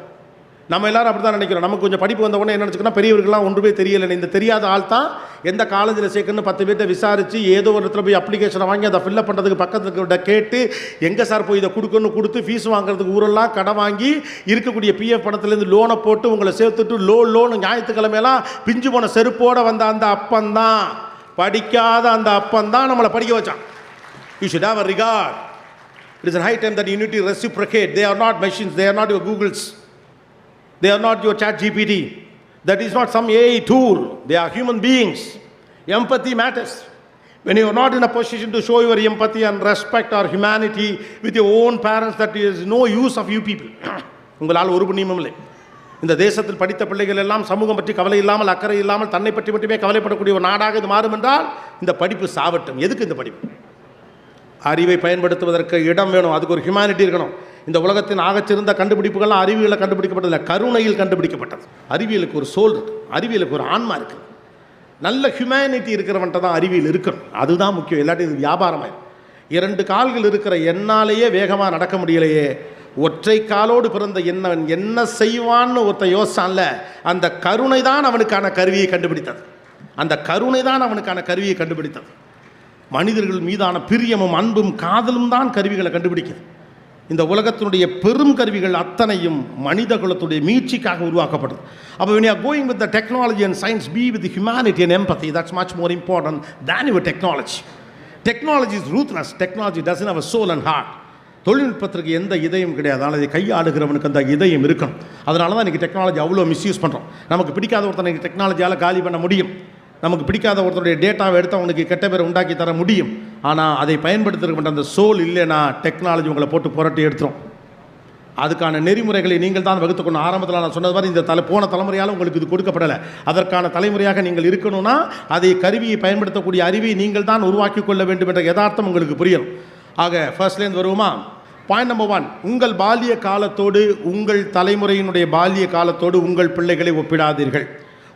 நம்ம எல்லாரும் அப்படி தான் நினைக்கிறோம். நமக்கு கொஞ்சம் படிப்பு வந்த உடனே என்ன நினச்சிக்கணும், பெரியவர்கள்லாம் ஒன்றுமே தெரியலை. இந்த தெரியாத ஆள் தான் எந்த காலேஜில் சேர்க்கணும்னு 10 பேர்ட்ட விசாரித்து ஏதோ ஒரு இடத்துல போய் அப்ளிகேஷனை வாங்கி அதை ஃபில்லப் பண்ணுறதுக்கு பக்கத்துக்கிட்ட கேட்டு எங்கே சார் போய் இதை கொடுக்கணும்னு கொடுத்து ஃபீஸ் வாங்குறதுக்கு ஊரெல்லாம் கடை வாங்கி இருக்கக்கூடிய பிஎஃப் பணத்துலேருந்து லோனை போட்டு உங்களை சேர்த்துட்டு லோனு ஞாயிற்றுக்கிழமையெல்லாம் பிஞ்சு போன செருப்போடு வந்த அந்த அப்பந்தான், படிக்காத அந்த அப்பந்தான் நம்மளை படிக்க வச்சான். You should have a record. It is a high time that you need to reciprocate. They are not machines. They are not your Googles. They are not your ChatGPT. That is not some AI tool. They are human beings. Empathy matters. When you are not in a position to show your empathy and respect or humanity with your own parents, that is no use of you people. உங்களால் ஒரு புண்ணியமும் இல்லை. இந்த தேசத்தில் படித்த பிள்ளைகள் எல்லாம் சமூகம் பற்றி கவலை இல்லாமல், அக்கறை இல்லாமல், தன்னை பற்றி மட்டுமே கவலைப்படக்கூடிய ஒரு நாடாக இது மாறும் என்றால் இந்த படிப்பு சாவட்டும். எதுக்கு இந்த படிப்பு? அறிவை பயன்படுத்துவதற்கு இடம் வேணும். அதுக்கு ஒரு ஹியூமனிட்டி இருக்கணும். இந்த உலகத்தின் ஆகச்சிறந்த கண்டுபிடிப்புகள்லாம் அறிவியலில் கண்டுபிடிக்கப்பட்டதில்லை, கருணையில் கண்டுபிடிக்கப்பட்டது. அறிவியலுக்கு ஒரு சோல் இருக்குது, அறிவியலுக்கு ஒரு ஆன்மா இருக்குது. நல்ல ஹியூமனிட்டி இருக்கிறவன்ட்ட தான் அறிவியல் இருக்கணும். அதுதான் முக்கியம். இல்லாட்டி இது வியாபாரமாயிடும். 2 கால்கள் இருக்கிற என்னாலேயே வேகமாக நடக்க முடியலையே, ஒற்றை காலோடு பிறந்த என்னவன் என்ன செய்வான்னு ஒருத்த யோசிச்சான்ல, அந்த கருணை தான் அவனுக்கான கருவியை கண்டுபிடித்தது. அந்த கருணை தான் அவனுக்கான கருவியை கண்டுபிடித்தது. மனிதர்கள் மீதான பிரியமும் அன்பும் காதலும் தான் கருவிகளை கண்டுபிடிக்குது. இந்த உலகத்தினுடைய பெரும் கருவிகள் அத்தனையும் மனித குலத்துடைய மீட்சிக்காக உருவாக்கப்படுது. அப்போ when you are going with the technology and science, be with the humanity and empathy. That's much more important than your technology. Technology is ruthless. Technology doesn't have a soul and heart. தொழில்நுட்பத்திற்கு எந்த இதயம் கிடையாது. ஆனால் அதை கையாளுகிறவனுக்கு அந்த இதயம் இருக்கணும். அதனால தான் இன்றைக்கி டெக்னாலஜி அவ்வளோ மிஸ்யூஸ் பண்ணுறோம். நமக்கு பிடிக்காத ஒருத்தனை டெக்னாலஜியால் காலி பண்ண முடியும். நமக்கு பிடிக்காத ஒருத்தருடைய டேட்டாவை எடுத்து அவனுக்கு கெட்ட பேரை உண்டாக்கி தர முடியும். ஆனால் அதை பயன்படுத்துகிற அந்த சோல் இல்லைன்னா டெக்னாலஜி உங்களை போட்டு புரட்டி எடுத்துரும். அதுக்கான நெறிமுறைகளை நீங்கள் தான் வகுத்துக்கணும். ஆரம்பத்தில் நான் சொன்னது மாதிரி இந்த போன தலைமுறையால் உங்களுக்கு இது கொடுக்கப்படலை. அதற்கான தலைமுறையாக நீங்கள் இருக்கணும்னா அதை கருவியை பயன்படுத்தக்கூடிய அறிவை நீங்கள் தான் உருவாக்கி கொள்ள வேண்டும் என்ற யதார்த்தம் உங்களுக்கு புரியும். ஆக ஃபர்ஸ்ட்லேருந்து வருவோமா? பாயிண்ட் நம்பர் 1, உங்கள் பால்ய காலத்தோடு உங்கள் தலைமுறையினுடைய பால்ய காலத்தோடு உங்கள் பிள்ளைகளை ஒப்பிடாதீர்கள்.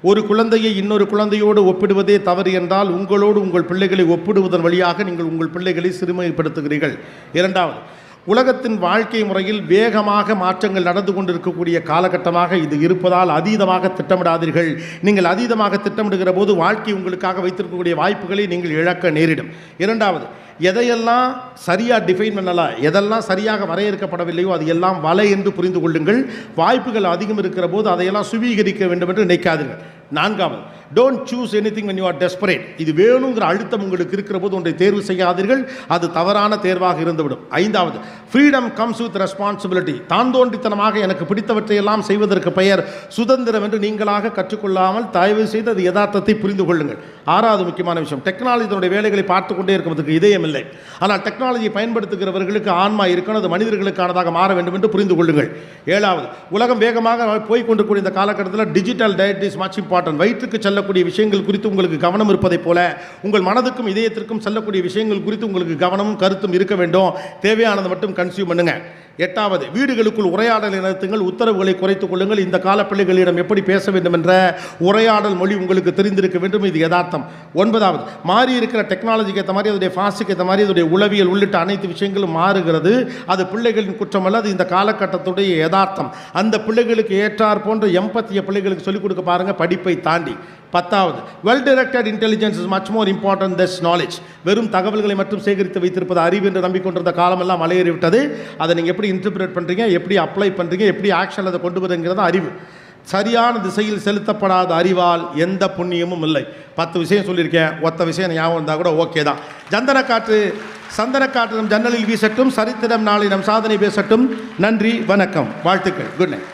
ஒரு குழந்தையை இன்னொரு குழந்தையோடு ஒப்பிடுவதே தவறு என்றால் உங்களோடு உங்கள் பிள்ளைகளை ஒப்பிடுவதன் வழியாக நீங்கள் உங்கள் பிள்ளைகளை சிறுமைப்படுத்துகிறீர்கள். 2வது, உலகத்தின் வாழ்க்கை முறையில் வேகமாக மாற்றங்கள் நடந்து கொண்டிருக்கக்கூடிய காலகட்டமாக இது இருப்பதால் அதீதமாக திட்டமிடாதீர்கள். நீங்கள் அதீதமாக திட்டமிடுகிற போது வாழ்க்கை உங்களுக்காக வைத்திருக்கக்கூடிய வாய்ப்புகளை நீங்கள் இழக்க நேரிடும். 2வது, எதையெல்லாம் சரியாக டிஃபைன் பண்ணலாம், எதெல்லாம் சரியாக வரையறுக்கப்படவில்லையோ அது எல்லாம் வலை என்று புரிந்து கொள்ளுங்கள். வாய்ப்புகள் அதிகம் இருக்கிற போது அதையெல்லாம் சுவீகரிக்க வேண்டும் என்று நினைக்காதீர்கள். 4வது, don't choose anything when you are desperate. இது வேணுங்கிற அழுத்தம் உங்களுக்கு இருக்கிற போது ஒன்றை தேர்வு செய்யாதீர்கள், அது தவறான தேர்வாக இருந்துவிடும். ஐந்தாவது, ஃப்ரீடம் கம்ஸ் வித் ரெஸ்பான்சிபிலிட்டி. தான் தோன்றித்தனமாக எனக்கு பிடித்தவற்றை எல்லாம் செய்வதற்கு பெயர் சுதந்திரம் என்று நீங்களாக கற்றுக்கொள்ளாமல் தயவு செய்து அது யதார்த்தத்தை புரிந்து கொள்ளுங்கள். ஆறாவது முக்கியமான விஷயம், டெக்னாலஜி தன்னுடைய வேலைகளை பார்த்து கொண்டே இருக்கிறதுக்கு இதயம் இல்லை. ஆனால் டெக்னாலஜியை பயன்படுத்துகிறவர்களுக்கு ஆன்மா இருக்கணும், அது மனிதர்களுக்கானதாக மாற வேண்டும் என்று புரிந்து கொள்ளுங்கள். ஏழாவது, உலகம் வேகமாக போய்கொண்டிருக்கூடிய இந்த காலகட்டத்தில் digital diet is much important. வயிற்றுக்கு செல்லக்கூடிய விஷயங்கள் குறித்து உங்களுக்கு கவனம் இருப்பதைப் போல உங்கள் மனதுக்கும் இதயத்திற்கும் செல்லக்கூடிய விஷயங்கள் குறித்து உங்களுக்கு கவனமும் கருத்தும் இருக்க வேண்டும். தேவையானது மட்டும் கன்சியூம் பண்ணுங்க. எட்டாவது, வீடுகளுக்குள் உரையாடலை நிறுத்துங்கள், உத்தரவுகளை குறைத்துக் கொள்ளுங்கள். இந்த கால பிள்ளைகளிடம் எப்படி பேச வேண்டும் என்ற உரையாடல் மொழி உங்களுக்கு தெரிந்திருக்க வேண்டும், இது யதார்த்தம். ஒன்பதாவது, மாறி இருக்கிற டெக்னாலஜிக்கு ஏற்ற மாதிரி, அதோடைய ஃபாஸ்ட்டுக்கு ஏற்ற மாதிரி, அதோடைய உளவியல் உள்ளிட்ட அனைத்து விஷயங்களும் மாறுகிறது. அது பிள்ளைகளின் குற்றம் அல்ல, அது இந்த காலகட்டத்துடைய யதார்த்தம். அந்த பிள்ளைகளுக்கு ஏற்றார் போன்ற எம்பத்திய பிள்ளைகளுக்கு சொல்லிக் கொடுக்க பாருங்கள், படிப்பை தாண்டி. பத்தாவது, well directed intelligence is much more important then knowledge. வெறும் தகவல்களை மட்டும் சேகரித்து வைத்திருப்பது அறிவு என்று நம்பிக்கொண்டிருந்த காலமெல்லாம் மலையேறிவிட்டது. அதை நீங்கள் எப்படி இன்டர்பிரேட் பண்ணுறீங்க, எப்படி அப்ளை பண்ணுறீங்க, எப்படி ஆக்ஷன் அதை கொண்டு வருங்கிறது அறிவு. சரியான திசையில் செலுத்தப்படாத அறிவால் எந்த புண்ணியமும் இல்லை. 10 விஷயம் சொல்லியிருக்கேன், ஒத்த விஷயம் ஞாபகம் இருந்தால் கூட ஓகே தான். சந்தனக்காற்று நம் ஜன்னலில் வீசட்டும், சரித்திரம் நாளை நம் சாதனை பேசட்டும். நன்றி, வணக்கம், வாழ்த்துக்கள், குட் நைட்.